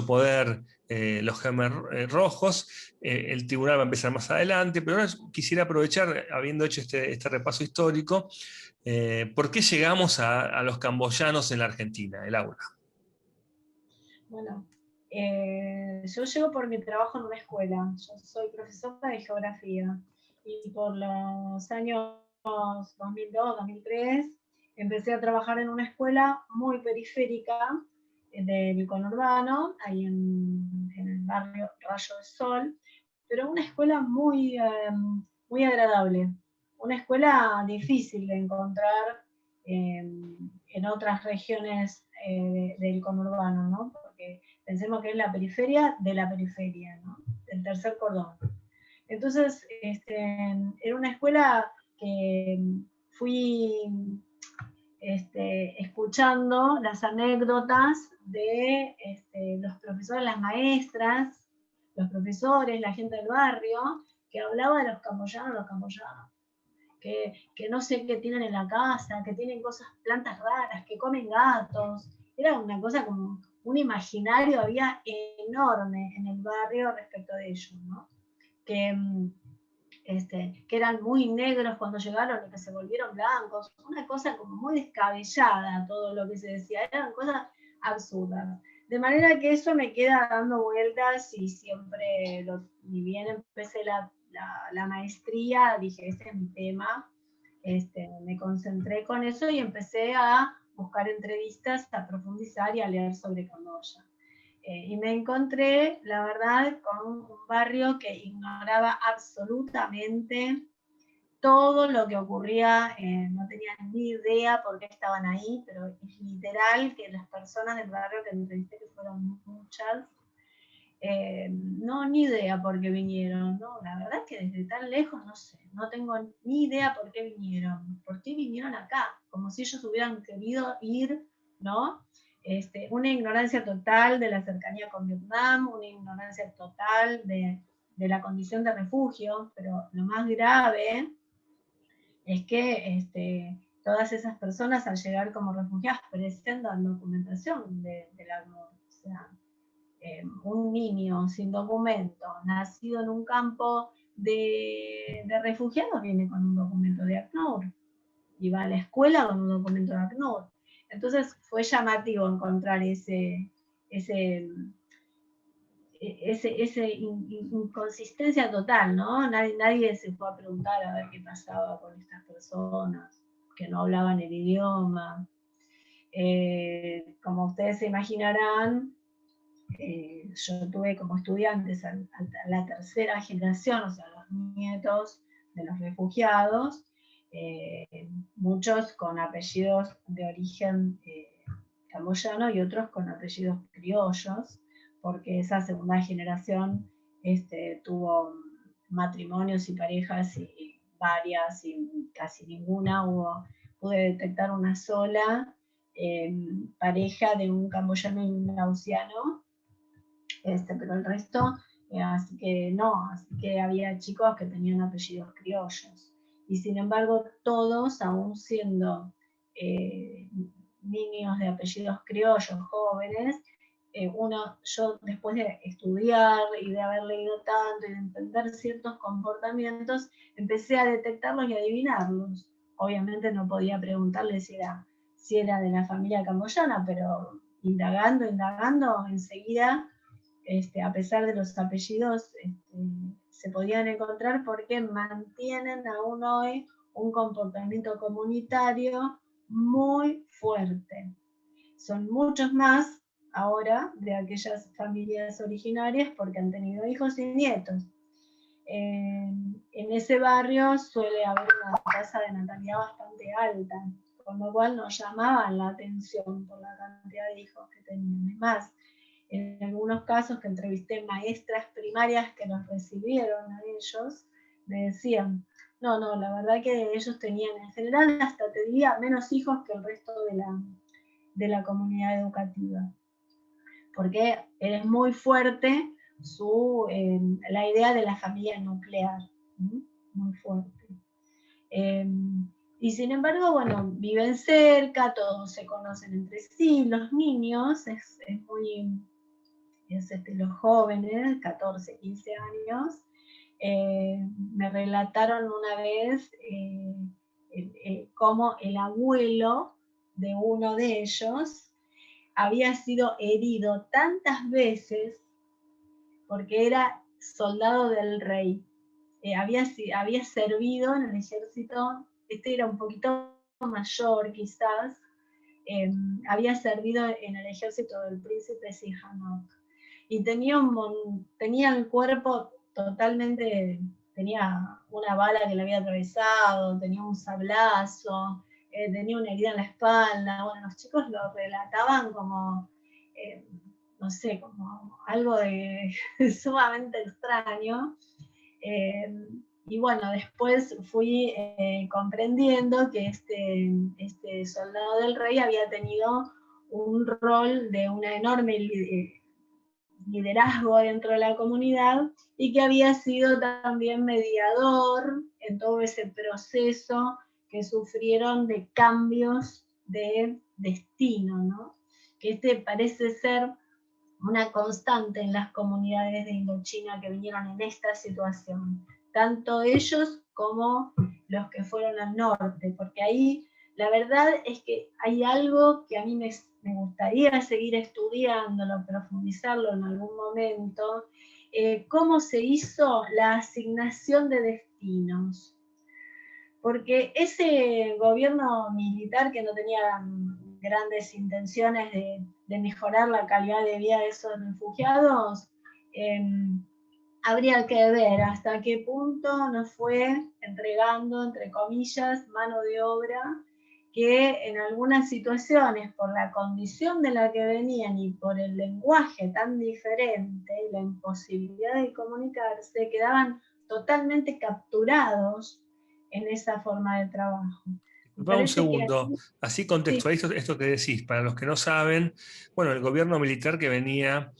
poder los Khmer rojos, el tribunal va a empezar más adelante, pero ahora quisiera aprovechar, habiendo hecho este repaso histórico, ¿por qué llegamos a los camboyanos en la Argentina, el aula? Bueno, yo llego por mi trabajo en una escuela. Yo soy profesora de geografía y por los años 2002, 2003 empecé a trabajar en una escuela muy periférica del conurbano, ahí en el barrio Rayo del Sol, pero una escuela muy agradable, una escuela difícil de encontrar en otras regiones del conurbano, ¿no? Porque pensemos que es la periferia de la periferia, ¿no? El tercer cordón. Entonces, era una escuela que fui escuchando las anécdotas de los profesores, las maestras, los profesores, la gente del barrio, que hablaba de los camboyanos, que no sé qué tienen en la casa, que tienen cosas, plantas raras, que comen gatos. Era una cosa como un imaginario había enorme en el barrio respecto de ellos, ¿no? Que, que eran muy negros cuando llegaron y que se volvieron blancos. Una cosa como muy descabellada todo lo que se decía. Eran cosas absurdas. De manera que eso me queda dando vueltas y siempre, ni bien empecé la maestría, dije, este es mi tema, me concentré con eso y empecé a buscar entrevistas, a profundizar y a leer sobre Camboya. Y me encontré, la verdad, con un barrio que ignoraba absolutamente todo lo que ocurría, no tenían ni idea por qué estaban ahí, pero es literal que las personas del barrio que entrevisté, que fueron muchas, no, ni idea por qué vinieron, ¿no? La verdad es que desde tan lejos no sé, no tengo ni idea por qué vinieron acá, como si ellos hubieran querido ir, ¿no? Una ignorancia total de la cercanía con Vietnam, una ignorancia total de la condición de refugio, pero lo más grave es que todas esas personas al llegar como refugiadas presentan documentación de la sea, un niño sin documento, nacido en un campo de refugiados, viene con un documento de ACNUR y va a la escuela con un documento de ACNUR. Entonces fue llamativo encontrar esa inconsistencia total, ¿no? Nadie se fue a preguntar a ver qué pasaba con estas personas que no hablaban el idioma. Como ustedes se imaginarán, yo tuve como estudiantes a la tercera generación, o sea, los nietos de los refugiados, muchos con apellidos de origen camboyano y otros con apellidos criollos, porque esa segunda generación tuvo matrimonios y parejas y varias y casi ninguna pude detectar una sola pareja de un camboyano y un laosiano, pero el resto, así que no, así que había chicos que tenían apellidos criollos. Y sin embargo, todos, aún siendo niños de apellidos criollos, jóvenes, yo después de estudiar y de haber leído tanto y de entender ciertos comportamientos, empecé a detectarlos y adivinarlos. Obviamente no podía preguntarle si era de la familia camboyana, pero indagando, enseguida, a pesar de los apellidos, se podían encontrar porque mantienen aún hoy un comportamiento comunitario muy fuerte. Son muchos más ahora de aquellas familias originarias porque han tenido hijos y nietos. En ese barrio suele haber una tasa de natalidad bastante alta, con lo cual nos llamaban la atención por la cantidad de hijos que tenían. Es más, en algunos casos que entrevisté maestras primarias que los recibieron a ellos, me decían, no, la verdad que ellos tenían en general, hasta te diría, menos hijos que el resto de la comunidad educativa, porque es muy fuerte la idea de la familia nuclear, muy fuerte. Y sin embargo, bueno, viven cerca, todos se conocen entre sí, los niños, los jóvenes, 14, 15 años, me relataron una vez cómo el abuelo de uno de ellos había sido herido tantas veces porque era soldado del rey. Había servido en el ejército, era un poquito mayor quizás, había servido en el ejército del príncipe Sihanouk. Y tenía el cuerpo totalmente, tenía una bala que le había atravesado, tenía un sablazo, tenía una herida en la espalda. Bueno, los chicos lo relataban como, no sé, como algo de sumamente extraño. Y bueno, después fui comprendiendo que este soldado del rey había tenido un rol de una enorme liderazgo dentro de la comunidad y que había sido también mediador en todo ese proceso que sufrieron de cambios de destino, ¿no? Que parece ser una constante en las comunidades de Indochina que vinieron en esta situación, tanto ellos como los que fueron al norte, porque ahí la verdad es que hay algo que a mí me gustaría seguir estudiándolo, profundizarlo en algún momento, cómo se hizo la asignación de destinos. Porque ese gobierno militar que no tenía grandes intenciones de mejorar la calidad de vida de esos refugiados, habría que ver hasta qué punto nos fue entregando, entre comillas, mano de obra que en algunas situaciones, por la condición de la que venían y por el lenguaje tan diferente, la imposibilidad de comunicarse, quedaban totalmente capturados en esa forma de trabajo. Me Va un parece que segundo, así sí, contextualizo esto que decís, para los que no saben, bueno, el gobierno militar que venía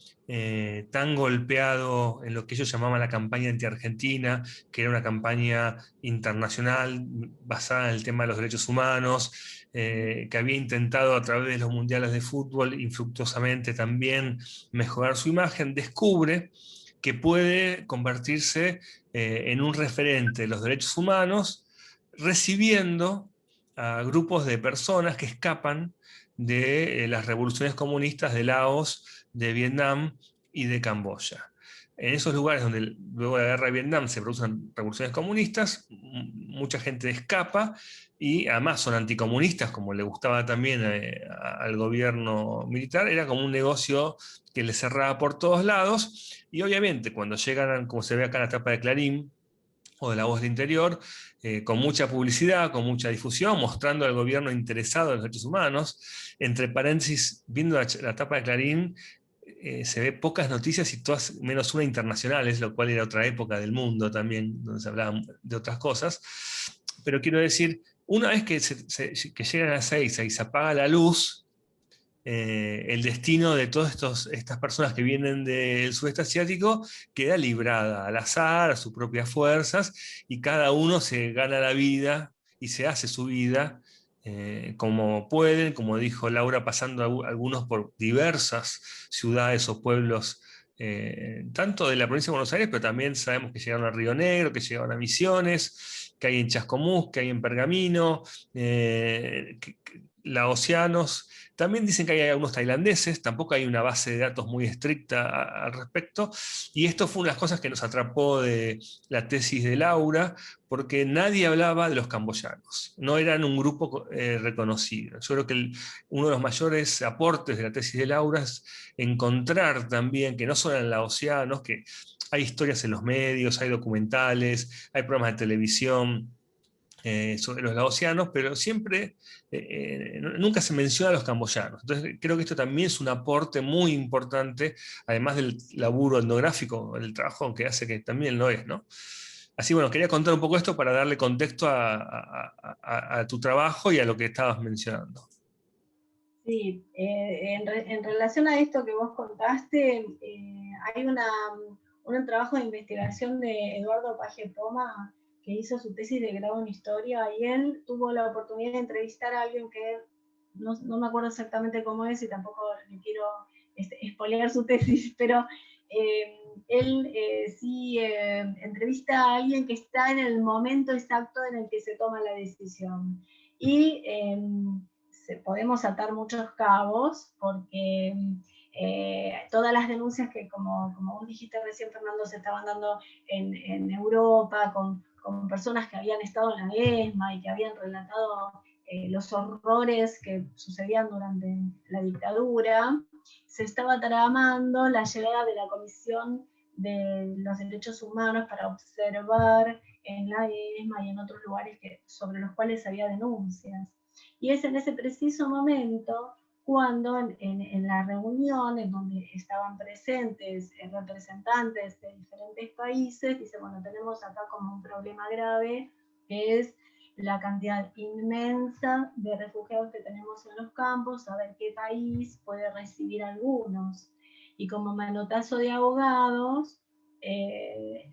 tan golpeado en lo que ellos llamaban la campaña anti-Argentina, que era una campaña internacional basada en el tema de los derechos humanos, que había intentado a través de los mundiales de fútbol infructuosamente también mejorar su imagen, descubre que puede convertirse en un referente de los derechos humanos, recibiendo a grupos de personas que escapan de las revoluciones comunistas de Laos, de Vietnam y de Camboya. En esos lugares donde luego de la guerra de Vietnam se producen revoluciones comunistas, mucha gente escapa y además son anticomunistas, como le gustaba también al gobierno militar, era como un negocio que les cerraba por todos lados, y obviamente cuando llegan, como se ve acá en la tapa de Clarín, o de La Voz del Interior, con mucha publicidad, con mucha difusión, mostrando al gobierno interesado en los derechos humanos. Entre paréntesis, viendo la tapa de Clarín, se ve pocas noticias y todas menos una internacionales, lo cual era otra época del mundo también, donde se hablaba de otras cosas. Pero quiero decir, una vez que llegan a Ezeiza y se apaga la luz, el destino de todas estas personas que vienen del sudeste asiático queda librada al azar, a sus propias fuerzas, y cada uno se gana la vida y se hace su vida como pueden, como dijo Laura, pasando algunos por diversas ciudades o pueblos, tanto de la provincia de Buenos Aires, pero también sabemos que llegaron a Río Negro, que llegaron a Misiones, que hay en Chascomús, que hay en Pergamino, laosianos. También dicen que hay algunos tailandeses, tampoco hay una base de datos muy estricta al respecto, y esto fue una de las cosas que nos atrapó de la tesis de Laura, porque nadie hablaba de los camboyanos, no eran un grupo reconocido. Yo creo que uno de los mayores aportes de la tesis de Laura es encontrar también que no solo eran laosianos, que hay historias en los medios, hay documentales, hay programas de televisión sobre los laosianos, pero siempre, nunca se menciona a los camboyanos. Entonces creo que esto también es un aporte muy importante, además del laburo etnográfico, el trabajo que hace que también lo es, ¿no? Así, bueno, quería contar un poco esto para darle contexto a tu trabajo y a lo que estabas mencionando. sí. En relación a esto que vos contaste, hay un trabajo de investigación de Eduardo Paje Poma, que hizo su tesis de grado en historia, y él tuvo la oportunidad de entrevistar a alguien que no me acuerdo exactamente cómo es, y tampoco le quiero espolear su tesis, pero él sí entrevista a alguien que está en el momento exacto en el que se toma la decisión. Y podemos atar muchos cabos, porque todas las denuncias que, como vos dijiste recién, Fernando, se estaban dando en Europa con personas que habían estado en la ESMA y que habían relatado los horrores que sucedían durante la dictadura, se estaba tramando la llegada de la Comisión de los Derechos Humanos para observar en la ESMA y en otros lugares sobre los cuales había denuncias. Y es en ese preciso momento cuando en la reunión en donde estaban presentes representantes de diferentes países, dice, bueno, tenemos acá como un problema grave, que es la cantidad inmensa de refugiados que tenemos en los campos, a ver qué país puede recibir algunos. Y como manotazo de abogados,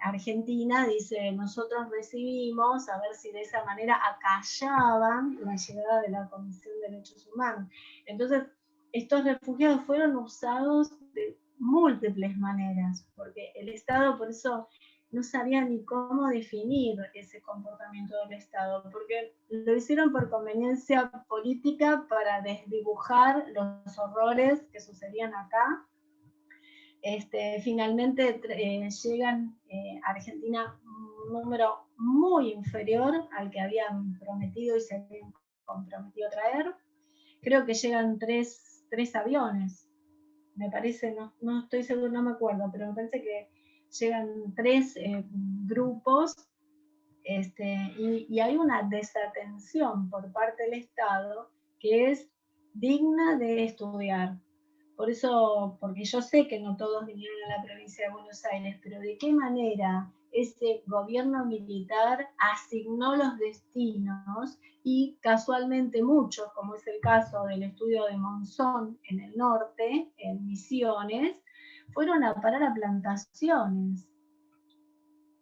Argentina dice, nosotros recibimos, a ver si de esa manera acallaban la llegada de la Comisión de Derechos Humanos. Entonces, estos refugiados fueron usados de múltiples maneras, porque el Estado por eso no sabía ni cómo definir ese comportamiento del Estado, porque lo hicieron por conveniencia política para desdibujar los horrores que sucedían acá. Finalmente llegan a Argentina un número muy inferior al que habían prometido y se habían comprometido a traer. Creo que llegan tres aviones, me parece, no estoy seguro, no me acuerdo, pero me parece que llegan 3 grupos, y hay una desatención por parte del Estado que es digna de estudiar. Por eso, porque yo sé que no todos vinieron a la provincia de Buenos Aires, pero de qué manera ese gobierno militar asignó los destinos y casualmente muchos, como es el caso del estudio de Monzón en el norte, en Misiones, fueron a parar a plantaciones.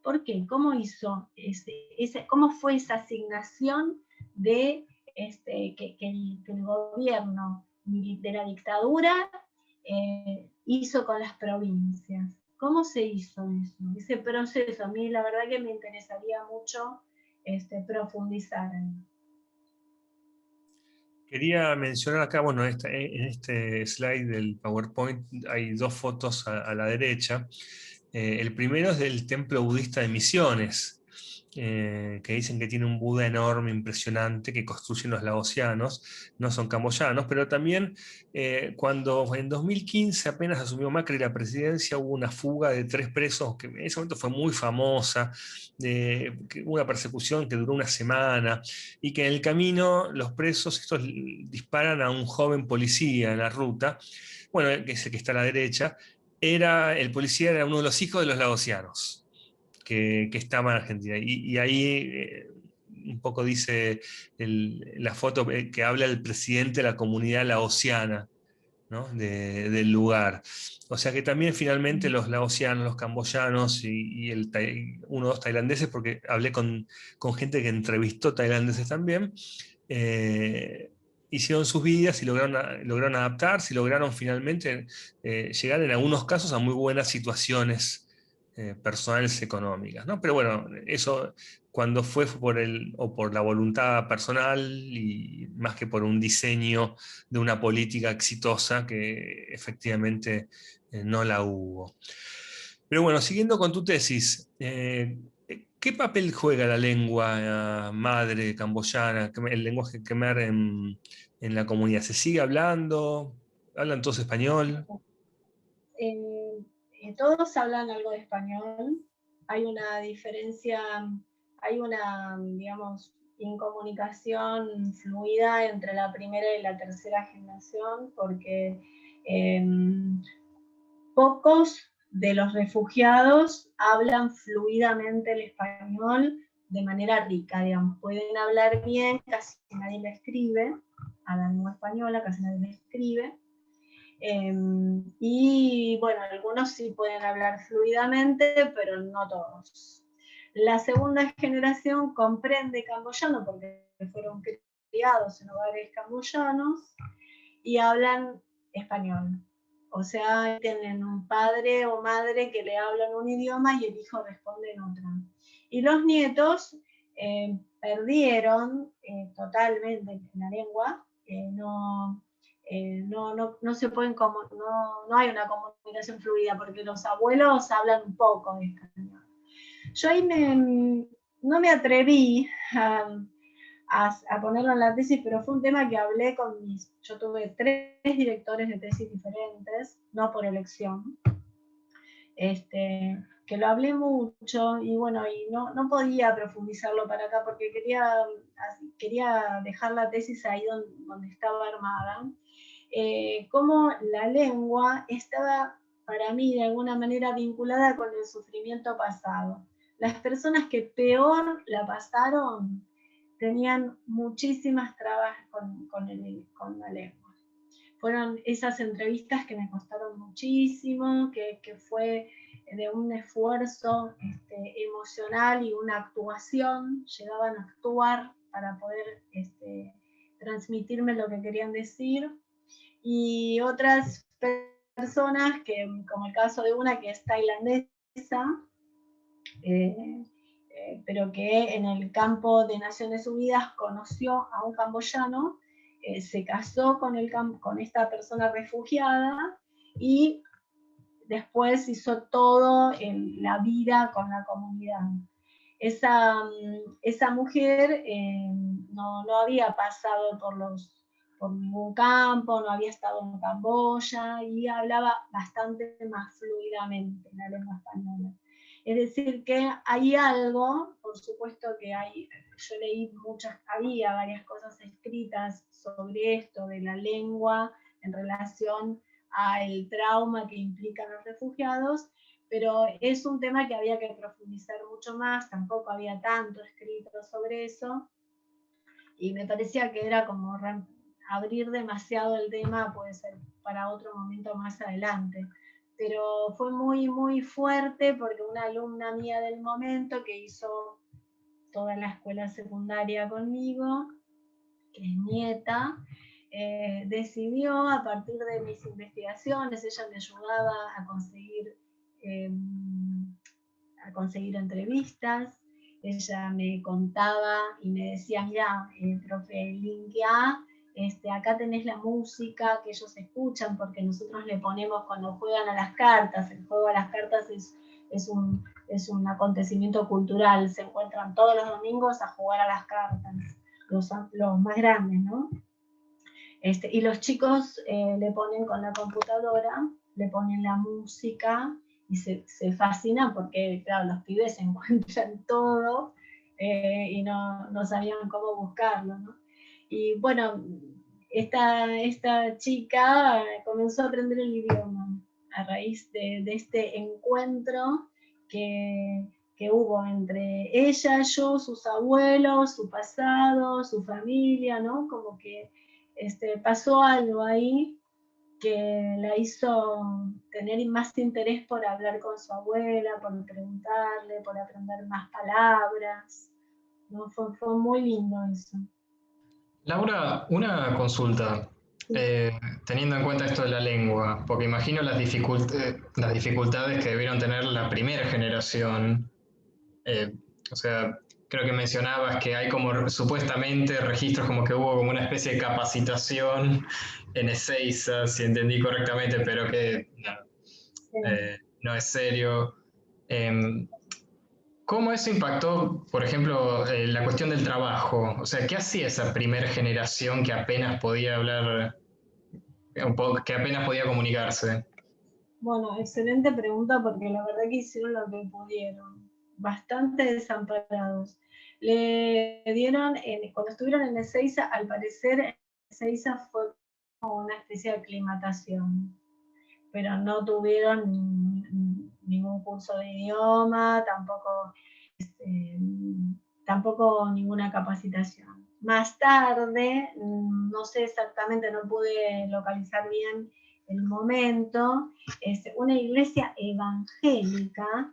¿Por qué? ¿Cómo hizo cómo fue esa asignación de que el gobierno de la dictadura hizo con las provincias? ¿Cómo se hizo eso? Ese proceso, a mí la verdad que me interesaría mucho profundizar en. Quería mencionar acá, bueno, en este slide del PowerPoint hay dos fotos a la derecha. El primero es del templo budista de Misiones, que dicen que tiene un Buda enorme, impresionante, que construyen los laosianos, no son camboyanos, pero también cuando en 2015 apenas asumió Macri la presidencia, hubo una fuga de 3 presos, que en ese momento fue muy famosa, una persecución que duró una semana, y que en el camino los presos estos disparan a un joven policía en la ruta, bueno, que es el que está a la derecha, el policía era uno de los hijos de los laosianos que estaba en Argentina. Y ahí un poco dice la foto que habla el presidente de la comunidad laosiana, ¿no? Del lugar. O sea que también finalmente los laosianos, los camboyanos uno o dos tailandeses, porque hablé con gente que entrevistó tailandeses también, hicieron sus vidas y lograron adaptarse y lograron finalmente llegar en algunos casos a muy buenas situaciones personales económicas, ¿no? Pero bueno, eso cuando fue por la voluntad personal y más que por un diseño de una política exitosa que efectivamente no la hubo. Pero bueno, siguiendo con tu tesis, ¿qué papel juega la lengua madre camboyana, el lenguaje khmer en la comunidad? ¿Se sigue hablando? ¿Hablan todos español? Todos hablan algo de español, hay una diferencia, hay una, digamos, incomunicación fluida entre la primera y la tercera generación, porque eh, pocos de los refugiados hablan fluidamente el español de manera rica, digamos, pueden hablar bien, casi nadie le escribe, a la lengua española casi nadie le escribe, y bueno, algunos sí pueden hablar fluidamente, pero no todos. La segunda generación comprende camboyano porque fueron criados en hogares camboyanos y hablan español. O sea, tienen un padre o madre que le hablan un idioma y el hijo responde en otro. Y los nietos perdieron totalmente la lengua, no se pueden no hay una comunicación fluida porque los abuelos hablan un poco de español. Yo ahí no me atreví a ponerlo en la tesis, pero fue un tema que hablé yo tuve 3 directores de tesis diferentes, no por elección, que lo hablé mucho y bueno, y no podía profundizarlo para acá porque quería dejar la tesis ahí donde estaba armada. Cómo la lengua estaba para mí de alguna manera vinculada con el sufrimiento pasado. Las personas que peor la pasaron tenían muchísimas trabas con la lengua. Fueron esas entrevistas que me costaron muchísimo, que fue de un esfuerzo emocional y una actuación, llegaban a actuar para poder transmitirme lo que querían decir, y otras personas, como el caso de una que es tailandesa, pero que en el campo de Naciones Unidas conoció a un camboyano, se casó con esta persona refugiada y después hizo todo en la vida con la comunidad. Esa mujer no había pasado por ningún campo, no había estado en Camboya y hablaba bastante más fluidamente la lengua española. Es decir, que hay algo, por supuesto que yo leí había varias cosas escritas sobre esto de la lengua en relación al trauma que implican los refugiados, pero es un tema que había que profundizar mucho más, tampoco había tanto escrito sobre eso, y me parecía que era como abrir demasiado el tema, puede ser para otro momento más adelante. Pero fue muy, muy fuerte porque una alumna mía del momento que hizo toda la escuela secundaria conmigo, que es nieta, decidió a partir de mis investigaciones, ella me ayudaba eh, a conseguir entrevistas, ella me contaba y me decía, mira, profe, linkea, acá tenés la música que ellos escuchan, porque nosotros le ponemos cuando juegan a las cartas, el juego a las cartas es un acontecimiento cultural, se encuentran todos los domingos a jugar a las cartas, los más grandes, ¿no? Y los chicos le ponen con la computadora, le ponen la música y se fascinan porque, claro, los pibes encuentran todo y no sabían cómo buscarlo, ¿no? Y bueno, esta chica comenzó a aprender el idioma a raíz de este encuentro que hubo entre ella, yo, sus abuelos, su pasado, su familia, ¿no? Como que pasó algo ahí que la hizo tener más interés por hablar con su abuela, por preguntarle, por aprender más palabras. ¿No? Fue muy lindo eso. Laura, una consulta, Sí. teniendo en cuenta esto de la lengua, porque imagino las dificultades que debieron tener la primera generación. O sea, creo que mencionabas que hay como supuestamente registros como que hubo como una especie de capacitación en Ezeiza, si entendí correctamente, pero que no, no es serio. Em, ¿Cómo eso impactó, por ejemplo, la cuestión del trabajo? O sea, ¿qué hacía esa primera generación que apenas podía hablar, que apenas podía comunicarse? Bueno, excelente pregunta porque la verdad que hicieron lo que pudieron, bastante desamparados. Le dieron, cuando estuvieron en Ezeiza, al parecer Ezeiza fue como una especie de aclimatación, pero no tuvieron ningún curso de idioma, este, tampoco ninguna capacitación. Más tarde, no sé exactamente, no pude localizar bien el momento, una iglesia evangélica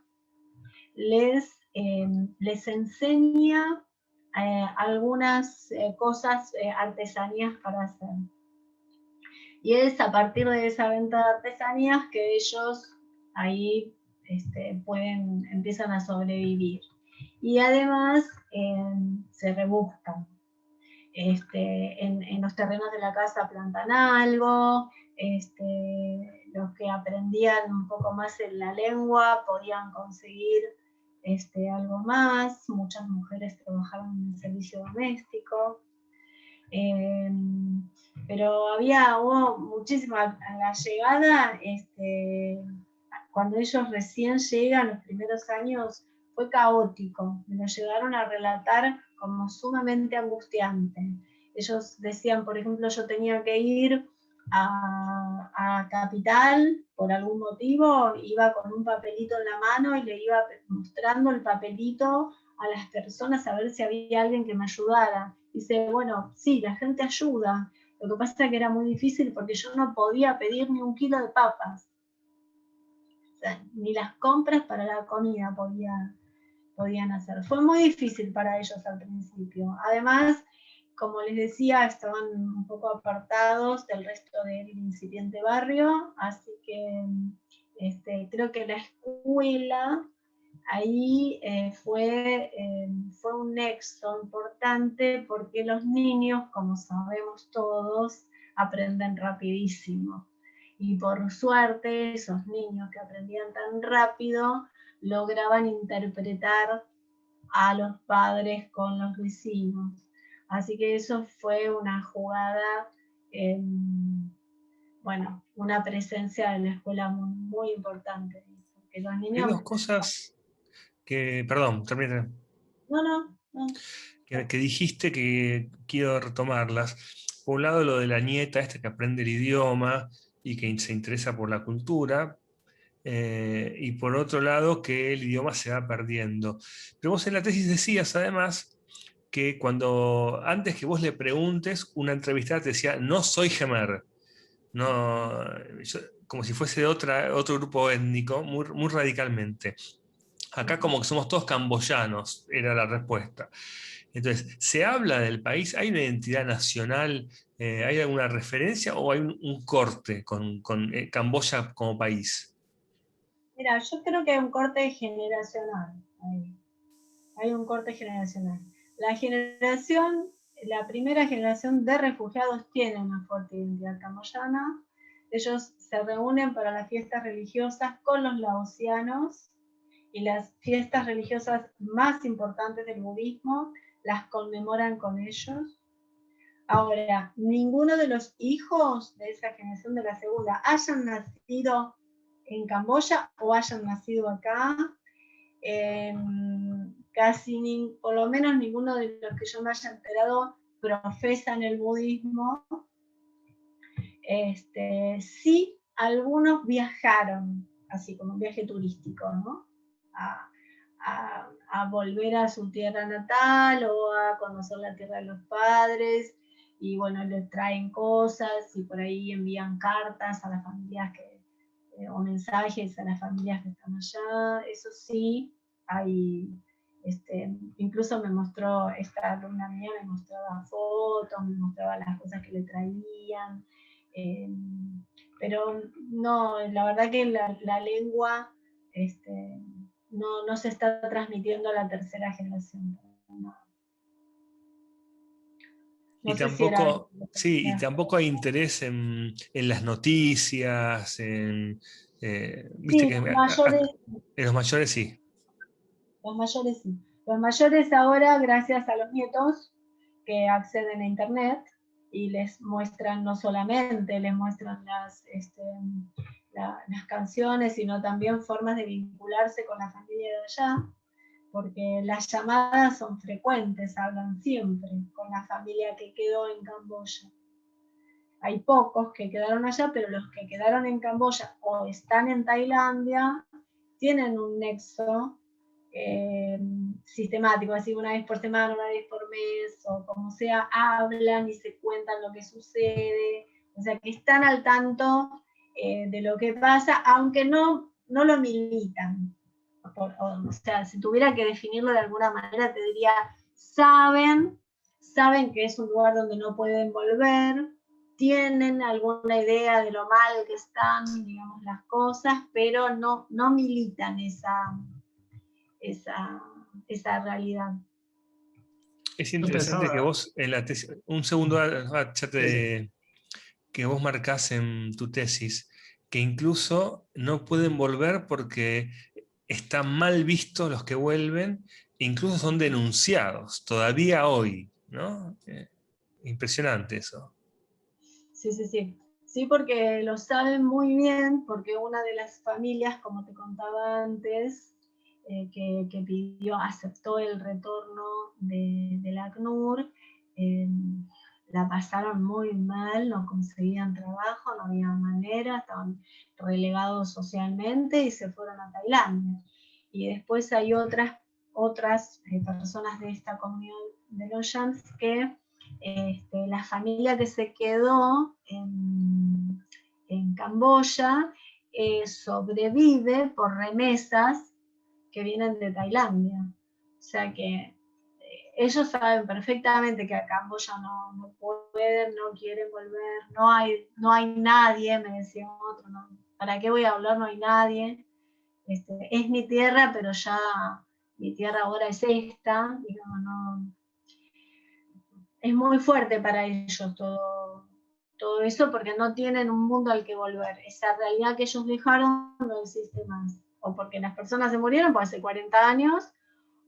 les enseña algunas cosas, artesanías para hacer. Y es a partir de esa venta de artesanías que ellos ahí empiezan a sobrevivir. Y además se rebuscan. En los terrenos de la casa plantan algo, los que aprendían un poco más en la lengua podían conseguir algo más, muchas mujeres trabajaban en el servicio doméstico, pero hubo muchísima, a la llegada, cuando ellos recién llegan, los primeros años, fue caótico, me lo llegaron a relatar como sumamente angustiante. Ellos decían, por ejemplo, yo tenía que ir a Capital por algún motivo, iba con un papelito en la mano y le iba mostrando el papelito a las personas a ver si había alguien que me ayudara. Dice, bueno, sí, la gente ayuda, lo que pasa es que era muy difícil porque yo no podía pedir ni un kilo de papas. O sea, ni las compras para la comida podían hacer. Fue muy difícil para ellos al principio. Además, como les decía, estaban un poco apartados del resto del incipiente barrio, así que creo que la escuela ahí fue un nexo importante porque los niños, como sabemos todos, aprenden rapidísimo. Y por suerte, esos niños que aprendían tan rápido lograban interpretar a los padres con los vecinos. Así que eso fue una jugada, bueno, una presencia de la escuela muy, muy importante. Porque los Hay niños... dos cosas que, perdón, termina. No. Que dijiste que quiero retomarlas. Por un lado, lo de la nieta, esta que aprende el idioma y que se interesa por la cultura. y por otro lado que el idioma se va perdiendo. Pero vos en la tesis decías además que antes que vos le preguntes, una entrevistada te decía, no soy Jemer, no, como si fuese de otro grupo étnico, muy, muy radicalmente. Acá como que somos todos camboyanos, era la respuesta. Entonces, ¿se habla del país? ¿Hay una identidad nacional? ¿Hay alguna referencia o hay un corte con Camboya como país? Mira, yo creo que hay un corte generacional ahí. Hay un corte generacional. La primera generación de refugiados tiene una fuerte identidad camboyana. Ellos se reúnen para las fiestas religiosas con los laosianos y las fiestas religiosas más importantes del budismo las conmemoran con ellos. Ahora, ninguno de los hijos de esa generación de la segunda hayan nacido en Camboya o hayan nacido acá. Por lo menos ninguno de los que yo me haya enterado profesan el budismo. Sí, algunos viajaron, así como un viaje turístico, ¿no? A volver a su tierra natal o a conocer la tierra de los padres, y bueno, les traen cosas y por ahí envían cartas a las familias o mensajes a las familias que están allá. Eso sí, hay, incluso me mostró, esta alumna mía me mostraba fotos, me mostraba las cosas que le traían, pero no, la verdad que la lengua no se está transmitiendo a la tercera generación. Y tampoco, sí, y tampoco hay interés en las noticias, viste Sí, que los mayores, en los mayores sí. los mayores sí. Los mayores ahora, gracias a los nietos que acceden a internet y les muestran, no solamente les muestran las canciones, sino también formas de vincularse con la familia de allá, porque las llamadas son frecuentes, hablan siempre con la familia que quedó en Camboya. Hay pocos que quedaron allá, pero los que quedaron en Camboya o están en Tailandia tienen un nexo sistemático, así una vez por semana, una vez por mes, o como sea, hablan y se cuentan lo que sucede, o sea que están al tanto de lo que pasa, aunque no lo militan. O sea, si tuviera que definirlo de alguna manera, te diría, saben que es un lugar donde no pueden volver, tienen alguna idea de lo mal que están, digamos, las cosas, pero no militan esa realidad. Es interesante que vos en la tesis, un segundo, que vos marcás en tu tesis, que incluso no pueden volver porque están mal vistos los que vuelven, incluso son denunciados, todavía hoy, ¿no? Impresionante eso. Sí. Sí, porque lo saben muy bien, porque una de las familias, como te contaba antes, que aceptó el retorno del ACNUR, la pasaron muy mal, no conseguían trabajo, no había manera, estaban relegados socialmente y se fueron a Tailandia. Y después hay otras personas de esta comunidad de los Yams que la familia que se quedó en Camboya sobrevive por remesas que vienen de Tailandia. O sea que ellos saben perfectamente que a Camboya no pueden, no quieren volver, no hay nadie, me decía otro, no, ¿para qué voy a hablar? No hay nadie. Es mi tierra, pero ya mi tierra ahora es esta, digamos, no. Es muy fuerte para ellos todo eso, porque no tienen un mundo al que volver. Esa realidad que ellos dejaron no existe más. O porque las personas se murieron por hace 40 años,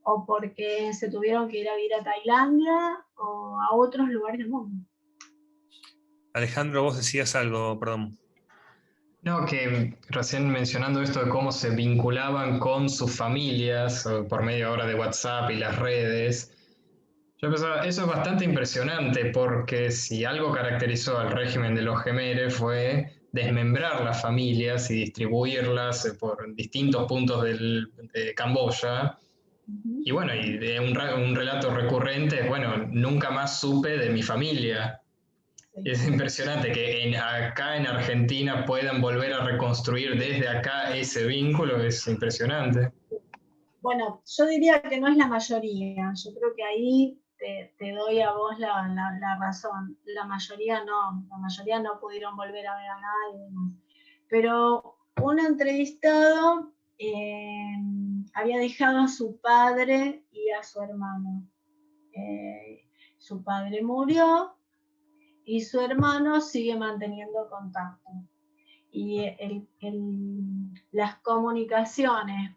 o porque se tuvieron que ir a vivir a Tailandia o a otros lugares del mundo. Alejandro, vos decías algo, perdón. No, que recién mencionando esto de cómo se vinculaban con sus familias por medio ahora de WhatsApp y las redes, yo pensaba, eso es bastante impresionante porque si algo caracterizó al régimen de los Jemeres fue desmembrar las familias y distribuirlas por distintos puntos de Camboya. Y bueno, y de un relato recurrente es, bueno, nunca más supe de mi familia. Es impresionante que acá en Argentina puedan volver a reconstruir desde acá ese vínculo, es impresionante. Bueno, yo diría que no es la mayoría, yo creo que ahí te doy a vos la razón. La mayoría no pudieron volver a ver a nadie. Pero un entrevistado había dejado a su padre y a su hermano. Su padre murió y su hermano sigue manteniendo contacto. Y las comunicaciones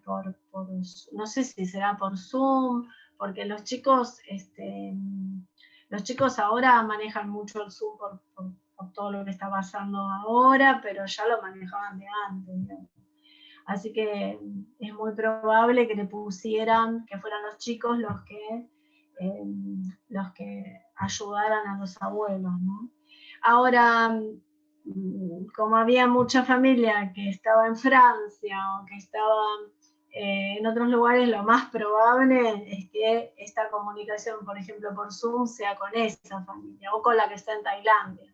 no sé si será por Zoom, porque los chicos ahora manejan mucho el Zoom por todo lo que está pasando ahora, pero ya lo manejaban de antes, digamos. Así que es muy probable que le pusieran, que fueran los chicos los que ayudaran a los abuelos, ¿no? Ahora, como había mucha familia que estaba en Francia o que estaba en otros lugares, lo más probable es que esta comunicación, por ejemplo, por Zoom, sea con esa familia o con la que está en Tailandia.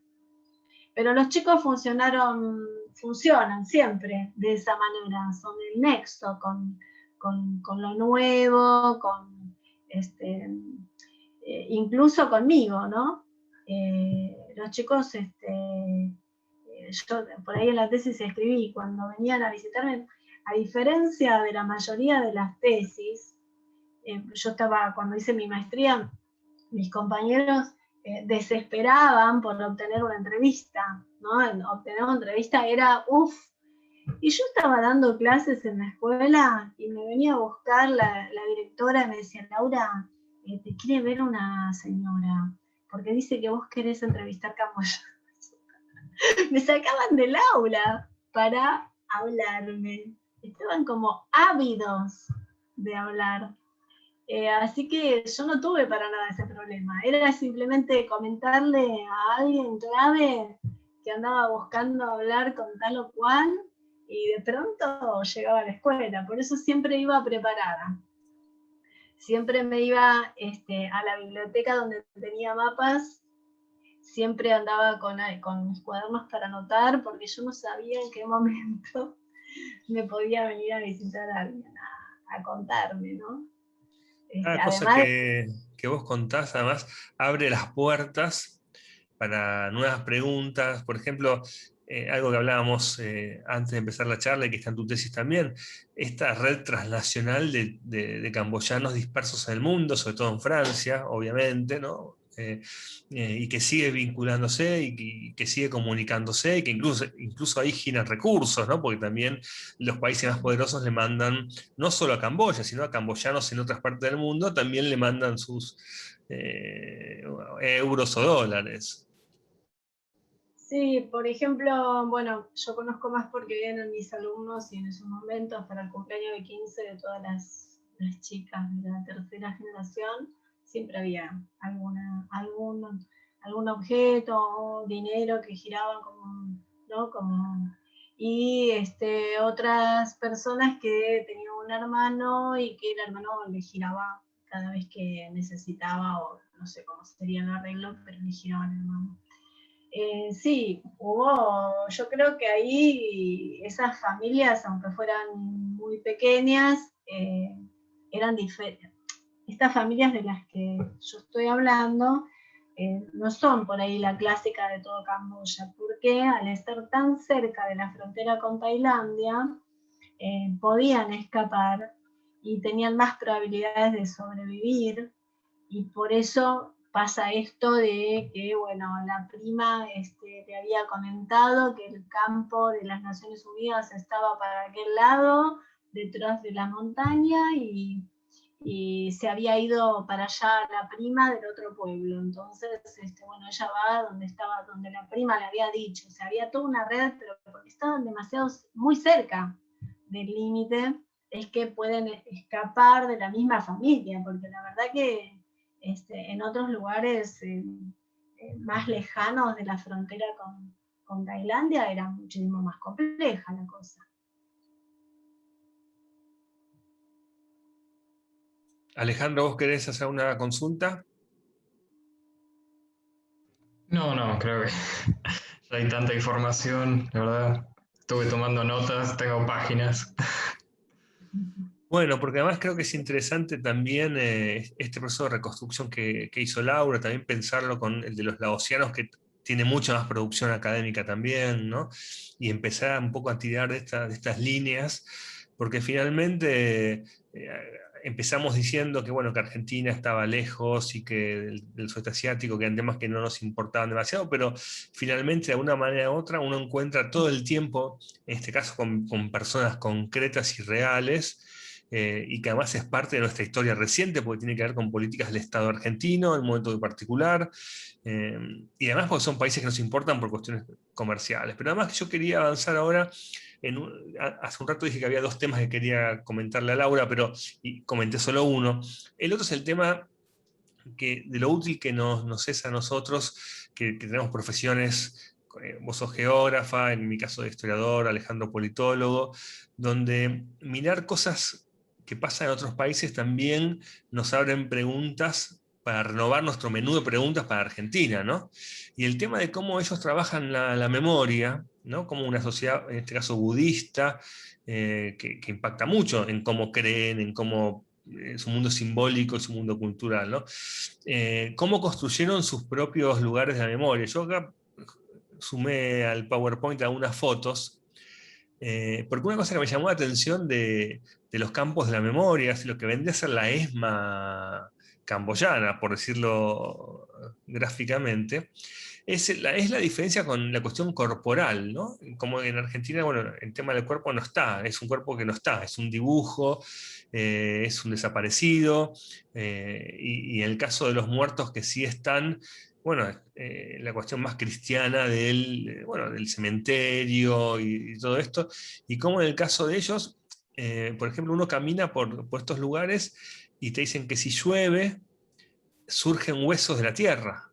Pero los chicos funcionan siempre de esa manera, son el nexo con lo nuevo, incluso conmigo, ¿no? Los chicos, yo por ahí en la tesis escribí, cuando venían a visitarme, a diferencia de la mayoría de las tesis, cuando hice mi maestría, mis compañeros desesperaban por obtener una entrevista, ¿no? Obtener una entrevista era y yo estaba dando clases en la escuela y me venía a buscar la directora y me decía, Laura, te quiere ver una señora, porque dice que vos querés entrevistar camboyanos. Me sacaban del aula para hablarme. Estaban como ávidos de hablar. Así que yo no tuve para nada ese problema. Era simplemente comentarle a alguien clave que andaba buscando hablar con tal o cual y de pronto llegaba a la escuela. Por eso siempre iba preparada. Siempre me iba a la biblioteca donde tenía mapas. Siempre andaba con mis cuadernos para anotar porque yo no sabía en qué momento me podía venir a visitar a alguien a contarme, ¿no? Cosa Además que vos contás, además, abre las puertas para nuevas preguntas. Por ejemplo, algo que hablábamos antes de empezar la charla y que está en tu tesis también, esta red transnacional de camboyanos dispersos en el mundo, sobre todo en Francia, obviamente, ¿no? Y que sigue vinculándose y que sigue comunicándose y que incluso ahí giran recursos, ¿no? Porque también los países más poderosos le mandan, no solo a Camboya, sino a camboyanos en otras partes del mundo, también le mandan sus euros o dólares. sí, por ejemplo, bueno, yo conozco más porque vienen mis alumnos y en esos momentos para el cumpleaños de 15 de todas las chicas de la tercera generación, siempre había algún objeto o dinero que giraban ¿no? Y otras personas que tenían un hermano y que el hermano le giraba cada vez que necesitaba, o no sé cómo sería el arreglo, pero le giraba al hermano. Sí, yo creo que ahí esas familias, aunque fueran muy pequeñas, eran diferentes. Estas familias de las que yo estoy hablando no son por ahí la clásica de todo Camboya, porque al estar tan cerca de la frontera con Tailandia, podían escapar y tenían más probabilidades de sobrevivir, y por eso pasa esto de que, bueno, la prima le había comentado que el campo de las Naciones Unidas estaba para aquel lado, detrás de la montaña, y se había ido para allá la prima del otro pueblo. Entonces, bueno, ella va donde la prima le había dicho. O sea, había toda una red, pero porque estaban demasiado, muy cerca del límite, es que pueden escapar de la misma familia, porque la verdad que en otros lugares más lejanos de la frontera Con Tailandia era muchísimo más compleja la cosa. Alejandro, ¿vos querés hacer una consulta? No, creo que ya hay tanta información, la verdad. Estuve tomando notas, tengo páginas. Bueno, porque además creo que es interesante también este proceso de reconstrucción que hizo Laura, también pensarlo con el de los laosianos, que tiene mucha más producción académica también, ¿no? Y empezar un poco a tirar de estas líneas, porque finalmente empezamos diciendo que, bueno, que Argentina estaba lejos y que del sudeste asiático, que eran temas que no nos importaban demasiado, pero finalmente de una manera u otra uno encuentra todo el tiempo, en este caso con personas concretas y reales, y que además es parte de nuestra historia reciente, porque tiene que ver con políticas del Estado argentino en un momento muy particular, eh, y además porque son países que nos importan por cuestiones comerciales. Pero además que yo quería avanzar ahora, hace un rato dije que había dos temas que quería comentarle a Laura, pero y comenté solo uno. El otro es el tema de lo útil que nos es a nosotros, que tenemos profesiones, vos sos geógrafa, en mi caso de historiador, Alejandro politólogo, donde mirar cosas que pasan en otros países también nos abren preguntas para renovar nuestro menú de preguntas para Argentina, ¿no? Y el tema de cómo ellos trabajan la memoria, ¿no? Como una sociedad, en este caso budista, que impacta mucho en cómo creen, en cómo su mundo simbólico, su mundo cultural, ¿no? Cómo construyeron sus propios lugares de la memoria. Yo acá sumé al PowerPoint algunas fotos, porque una cosa que me llamó la atención de los campos de la memoria, es lo que vendría a ser la ESMA camboyana, por decirlo gráficamente, es la diferencia con la cuestión corporal, ¿no? Como en Argentina, bueno, el tema del cuerpo no está, es un cuerpo que no está, es un dibujo, es un desaparecido, y en el caso de los muertos que sí están, bueno, la cuestión más cristiana bueno, del cementerio y todo esto, y como en el caso de ellos, por ejemplo, uno camina por estos lugares y te dicen que si llueve, surgen huesos de la tierra,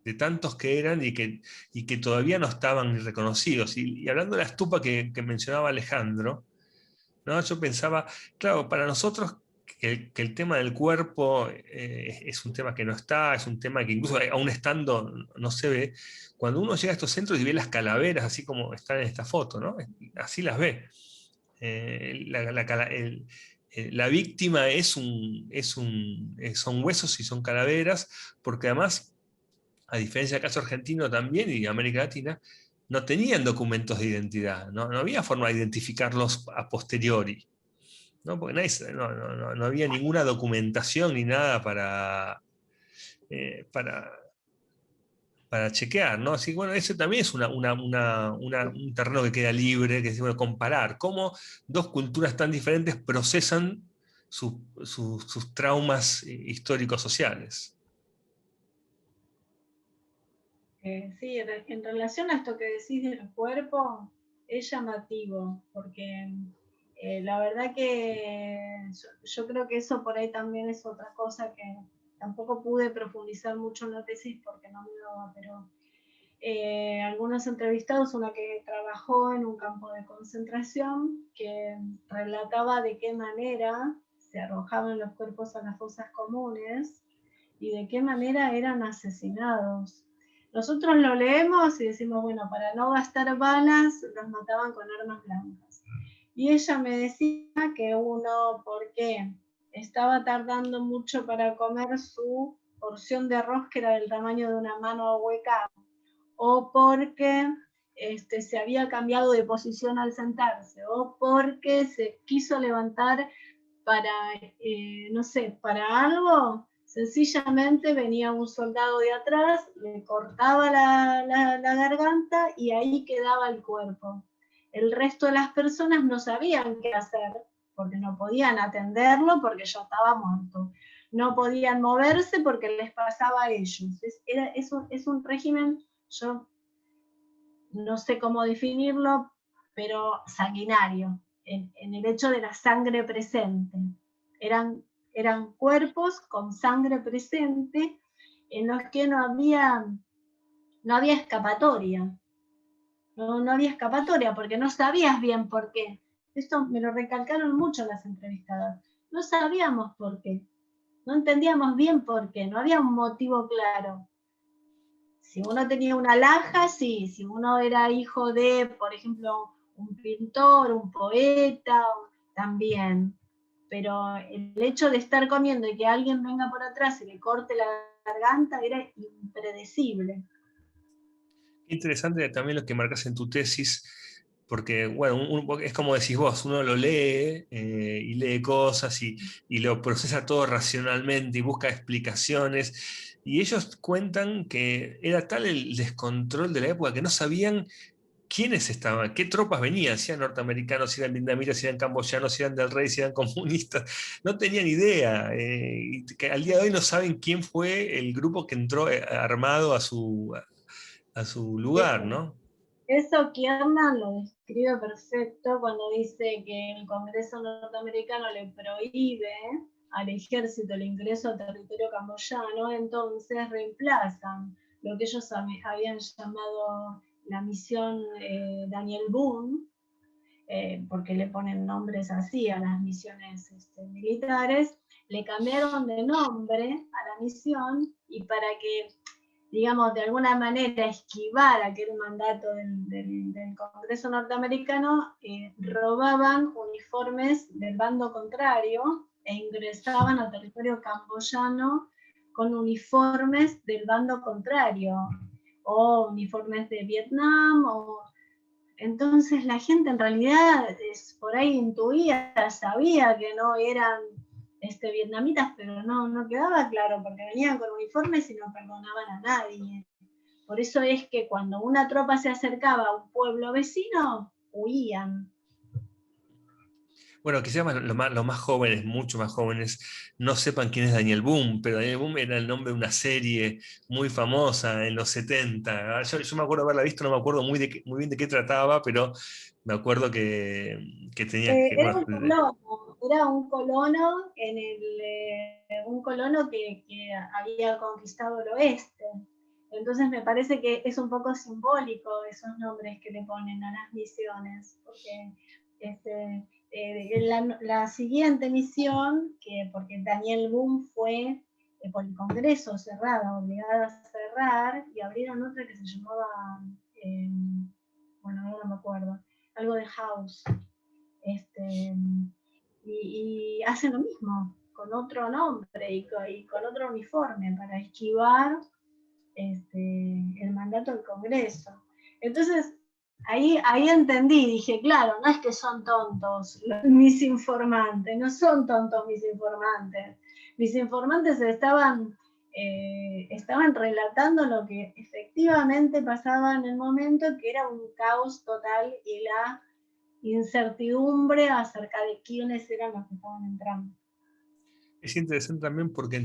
de tantos que eran y que todavía no estaban ni reconocidos. Y hablando de la estupa que mencionaba Alejandro, ¿no? Yo pensaba, claro, para nosotros que el tema del cuerpo es un tema que no está, es un tema que incluso aún estando no se ve. Cuando uno llega a estos centros y ve las calaveras, así como están en esta foto, ¿no? Así las ve. La víctima son huesos y son calaveras, porque además, a diferencia del caso argentino también y de América Latina, no tenían documentos de identidad, no, no había forma de identificarlos a posteriori, ¿no? Porque no había ninguna documentación ni nada eh, para, para chequear, ¿no? Así que bueno, eso también es un terreno que queda libre, que es bueno, comparar cómo dos culturas tan diferentes procesan sus traumas históricos sociales. Sí, en relación a esto que decís del cuerpo, es llamativo, porque la verdad que yo creo que eso por ahí también es otra cosa que tampoco pude profundizar mucho en la tesis porque no me daba, pero algunos entrevistados, una que trabajó en un campo de concentración, que relataba de qué manera se arrojaban los cuerpos a las fosas comunes y de qué manera eran asesinados. Nosotros lo leemos y decimos, bueno, para no gastar balas, los mataban con armas blancas. Y ella me decía que uno, porque estaba tardando mucho para comer su porción de arroz, que era del tamaño de una mano hueca, o porque se había cambiado de posición al sentarse, o porque se quiso levantar para, no sé, para algo, sencillamente venía un soldado de atrás, le cortaba la garganta y ahí quedaba el cuerpo. El resto de las personas no sabían qué hacer, porque no podían atenderlo porque ya estaba muerto. No podían moverse porque les pasaba a ellos. Es un régimen, yo no sé cómo definirlo, pero sanguinario, en el hecho de la sangre presente. Eran cuerpos con sangre presente en los que no había escapatoria. no había escapatoria, porque no sabías bien por qué. Esto me lo recalcaron mucho las entrevistadas. No sabíamos por qué, no entendíamos bien por qué, no había un motivo claro. Si uno tenía una alhaja, sí, si uno era hijo de, por ejemplo, un pintor, un poeta, también. Pero el hecho de estar comiendo y que alguien venga por atrás y le corte la garganta era impredecible. Interesante también lo que marcas en tu tesis, porque, bueno, es como decís vos, uno lo lee y lee cosas y lo procesa todo racionalmente y busca explicaciones. Y ellos cuentan que era tal el descontrol de la época que no sabían quiénes estaban, qué tropas venían, si eran norteamericanos, si eran vietnamitas, si eran camboyanos, si eran del rey, si eran comunistas. No tenían idea. Y que al día de hoy no saben quién fue el grupo que entró armado a su lugar, ¿no? Eso Kiernan lo describe perfecto cuando dice que el Congreso norteamericano le prohíbe al ejército el ingreso al territorio camboyano, entonces reemplazan lo que ellos habían llamado la misión Daniel Boone, porque le ponen nombres así a las misiones militares, le cambiaron de nombre a la misión y para que, digamos, de alguna manera esquivar aquel mandato del Congreso norteamericano, robaban uniformes del bando contrario e ingresaban al territorio camboyano con uniformes del bando contrario, o uniformes de Vietnam, o entonces la gente en realidad por ahí intuía, sabía que no eran vietnamitas, pero no quedaba claro, porque venían con uniformes y no perdonaban a nadie. Por eso es que cuando una tropa se acercaba a un pueblo vecino, huían. Bueno, quizás los más jóvenes, mucho más jóvenes, no sepan quién es Daniel Boone, pero Daniel Boone era el nombre de una serie muy famosa en los 70. Yo me acuerdo haberla visto, no me acuerdo muy bien de qué trataba, pero me acuerdo que tenía que... Era Bueno, un colono, un colono que había conquistado el oeste. Entonces me parece que es un poco simbólico esos nombres que le ponen a las misiones, porque la siguiente misión, porque Daniel Boone fue por el Congreso cerrada, obligada a cerrar, y abrieron otra que se llamaba, bueno, ahora no me acuerdo, algo de House. Y hacen lo mismo, con otro nombre y con otro uniforme para esquivar el mandato del Congreso. Entonces, ahí entendí, dije, claro, no es que son tontos mis informantes, no son tontos mis informantes. Mis informantes estaban relatando lo que efectivamente pasaba en el momento, que era un caos total y la incertidumbre acerca de quiénes eran los que estaban entrando. es interesante también porque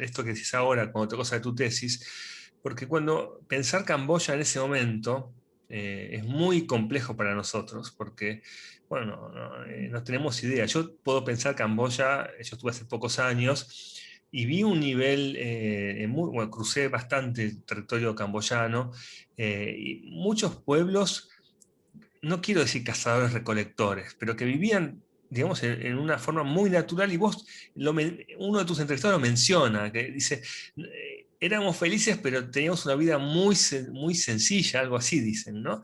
esto que decís ahora, como otra cosa de tu tesis, porque cuando pensar Camboya en ese momento es muy complejo para nosotros, porque, bueno, no tenemos idea. Yo puedo pensar Camboya, yo estuve hace pocos años y vi un nivel, bueno, crucé bastante el territorio camboyano y muchos pueblos, no quiero decir cazadores recolectores, pero que vivían, digamos, en una forma muy natural, y vos, uno de tus entrevistados lo menciona, que dice, éramos felices, pero teníamos una vida muy sencilla, algo así dicen, ¿no?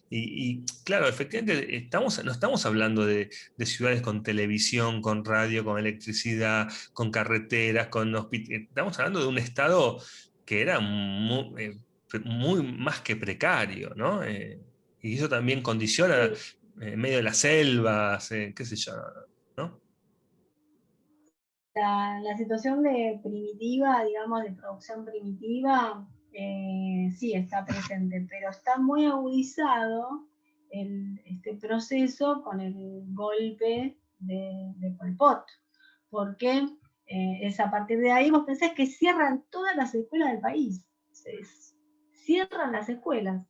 Y claro, efectivamente, no estamos hablando de ciudades con televisión, con radio, con electricidad, con carreteras, con hospitales. Estamos hablando de un estado que era muy más que precario, ¿no? Y eso también condiciona Sí. en medio de las selvas, qué sé yo, ¿no? La situación de primitiva, digamos, de producción primitiva, sí está presente, pero está muy agudizado este proceso con el golpe de Pol Pot, porque es a partir de ahí, vos pensás que cierran todas las escuelas del país, cierran las escuelas.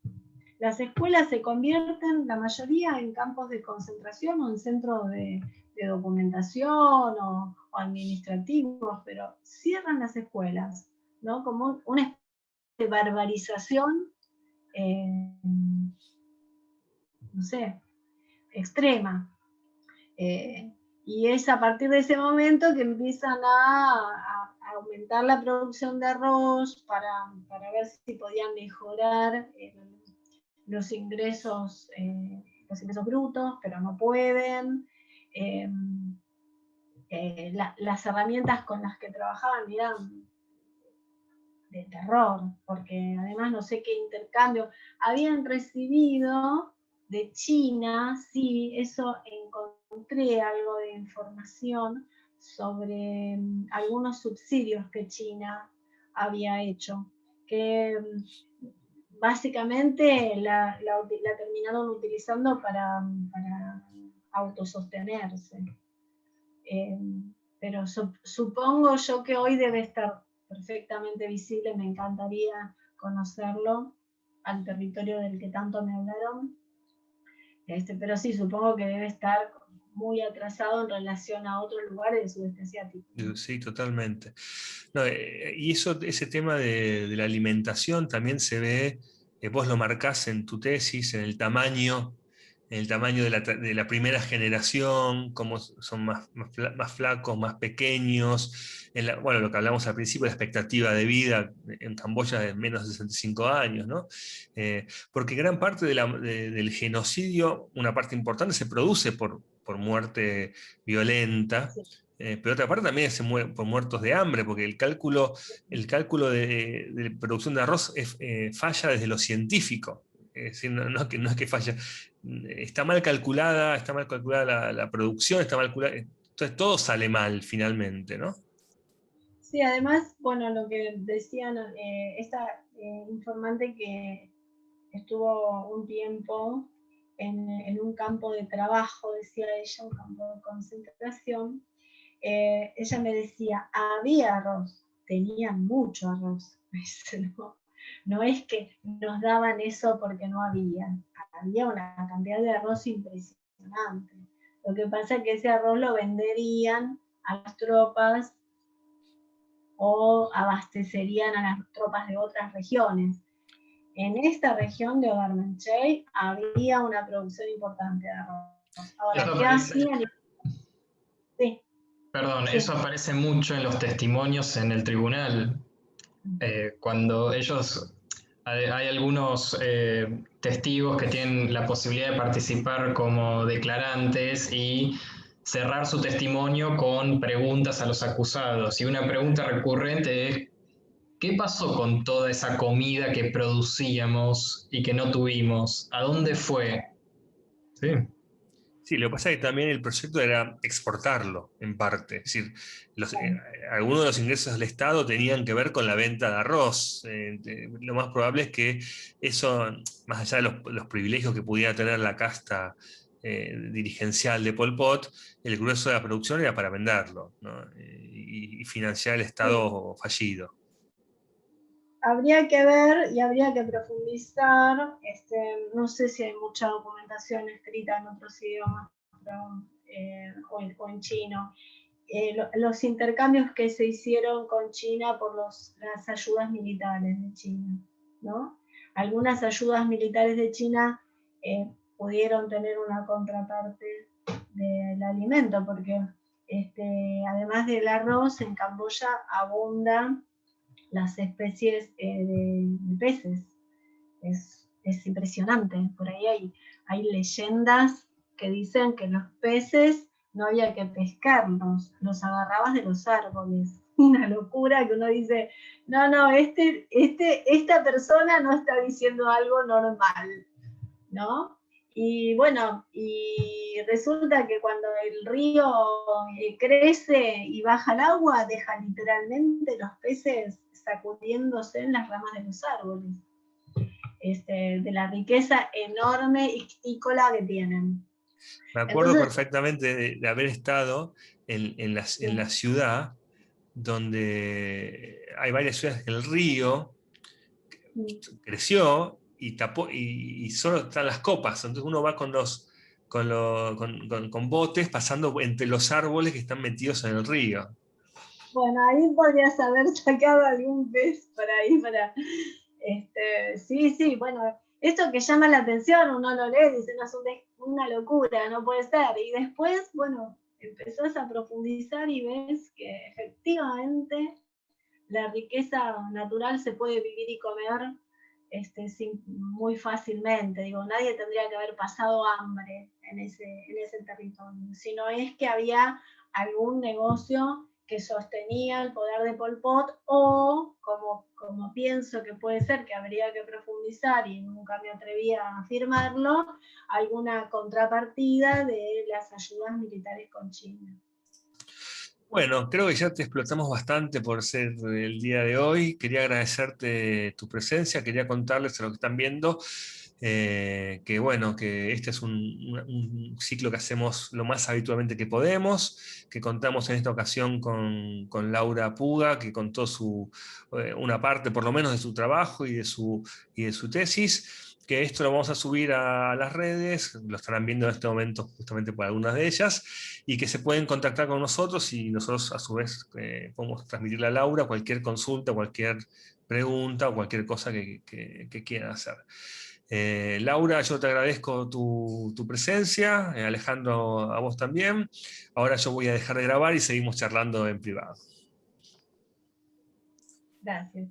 Las escuelas se convierten, la mayoría, en campos de concentración o en centros de documentación o administrativos, pero cierran las escuelas, ¿no? Como una especie de barbarización no sé, extrema. Y es a partir de ese momento que empiezan a aumentar la producción de arroz para ver si podían mejorar los ingresos brutos, pero no pueden. Las herramientas con las que trabajaban eran de terror, porque además no sé qué intercambio habían recibido de China. Sí, eso encontré algo de información sobre algunos subsidios que China había hecho, que básicamente la terminaron utilizando para autosostenerse. Pero supongo yo que hoy debe estar perfectamente visible, me encantaría conocerlo, al territorio del que tanto me hablaron. Pero sí, supongo que debe estar muy atrasado en relación a otros lugares del sudeste asiático. Sí, totalmente. No, y ese tema de la alimentación también se ve, vos lo marcás en tu tesis, en el tamaño de la primera generación, cómo son más flacos, más pequeños. Bueno, lo que hablamos al principio, la expectativa de vida en Camboya de menos de 65 años, ¿no? Porque gran parte del genocidio, una parte importante, se produce por muerte violenta. Sí. Pero otra parte también se muere por muertos de hambre, porque el cálculo de producción de arroz falla desde lo científico. Es decir, no es que falla, está mal calculada la producción, está mal calculada, entonces todo sale mal finalmente, ¿no? Sí, además, bueno, lo que decían, esta informante que estuvo un tiempo en un campo de trabajo, decía ella, un campo de concentración. Ella me decía, había arroz, tenían mucho arroz. No, no es que nos daban eso porque no había una cantidad de arroz impresionante. Lo que pasa es que ese arroz lo venderían a las tropas o abastecerían a las tropas de otras regiones. En esta región de Odarmanchey había una producción importante de arroz. Ahora, ¿qué hacían? Sí. Perdón, Sí. eso aparece mucho en los testimonios en el tribunal. Cuando hay algunos testigos que tienen la posibilidad de participar como declarantes y cerrar su testimonio con preguntas a los acusados. Y una pregunta recurrente es, ¿qué pasó con toda esa comida que producíamos y que no tuvimos? ¿A dónde fue? Sí. Sí, lo que pasa es que también el proyecto era exportarlo, en parte. Es decir, algunos de los ingresos del Estado tenían que ver con la venta de arroz. Lo más probable es que eso, más allá de los privilegios que pudiera tener la casta dirigencial de Pol Pot, el grueso de la producción era para venderlo, ¿no? Y financiar el Estado fallido. Habría que ver y habría que profundizar. No sé si hay mucha documentación escrita en otros idiomas, o en chino. Los intercambios que se hicieron con China por las ayudas militares de China, ¿no? Algunas ayudas militares de China pudieron tener una contraparte del alimento, porque además del arroz, en Camboya abundan las especies de peces. Es impresionante. Por ahí hay leyendas que dicen que los peces no había que pescarlos, los agarrabas de los árboles. Una locura que uno dice, no, esta persona no está diciendo algo normal, ¿no? Y bueno, y resulta que cuando el río crece y baja el agua, deja literalmente los peces sacudiéndose en las ramas de los árboles, de la riqueza enorme ictícola que tienen. Me acuerdo perfectamente de haber estado en la ciudad, donde hay varias ciudades que el río creció y tapó y solo están las copas. Entonces uno va con botes pasando entre los árboles que están metidos en el río. Bueno, ahí podrías haber sacado algún pez por ahí sí, bueno, esto que llama la atención, uno lo lee y dice, no, es una locura, no puede ser. Y después, bueno, empezás a profundizar y ves que efectivamente la riqueza natural se puede vivir y comer muy fácilmente. Digo, nadie tendría que haber pasado hambre en ese territorio, sino es que había algún negocio que sostenía el poder de Pol Pot, o como pienso que puede ser, que habría que profundizar y nunca me atreví a afirmarlo, alguna contrapartida de las ayudas militares con China. Bueno, creo que ya te explotamos bastante por ser el día de hoy. Quería agradecerte tu presencia, quería contarles a los que están viendo que bueno, que este es un ciclo que hacemos lo más habitualmente que podemos, que contamos en esta ocasión con Laura Puga, que contó una parte por lo menos de su trabajo y de su tesis, que esto lo vamos a subir a las redes, lo estarán viendo en este momento justamente por algunas de ellas, y que se pueden contactar con nosotros y nosotros a su vez podemos transmitirle a Laura cualquier consulta, cualquier pregunta o cualquier cosa que quieran hacer. Laura, yo te agradezco tu presencia, Alejandro, a vos también. Ahora yo voy a dejar de grabar y seguimos charlando en privado. Gracias.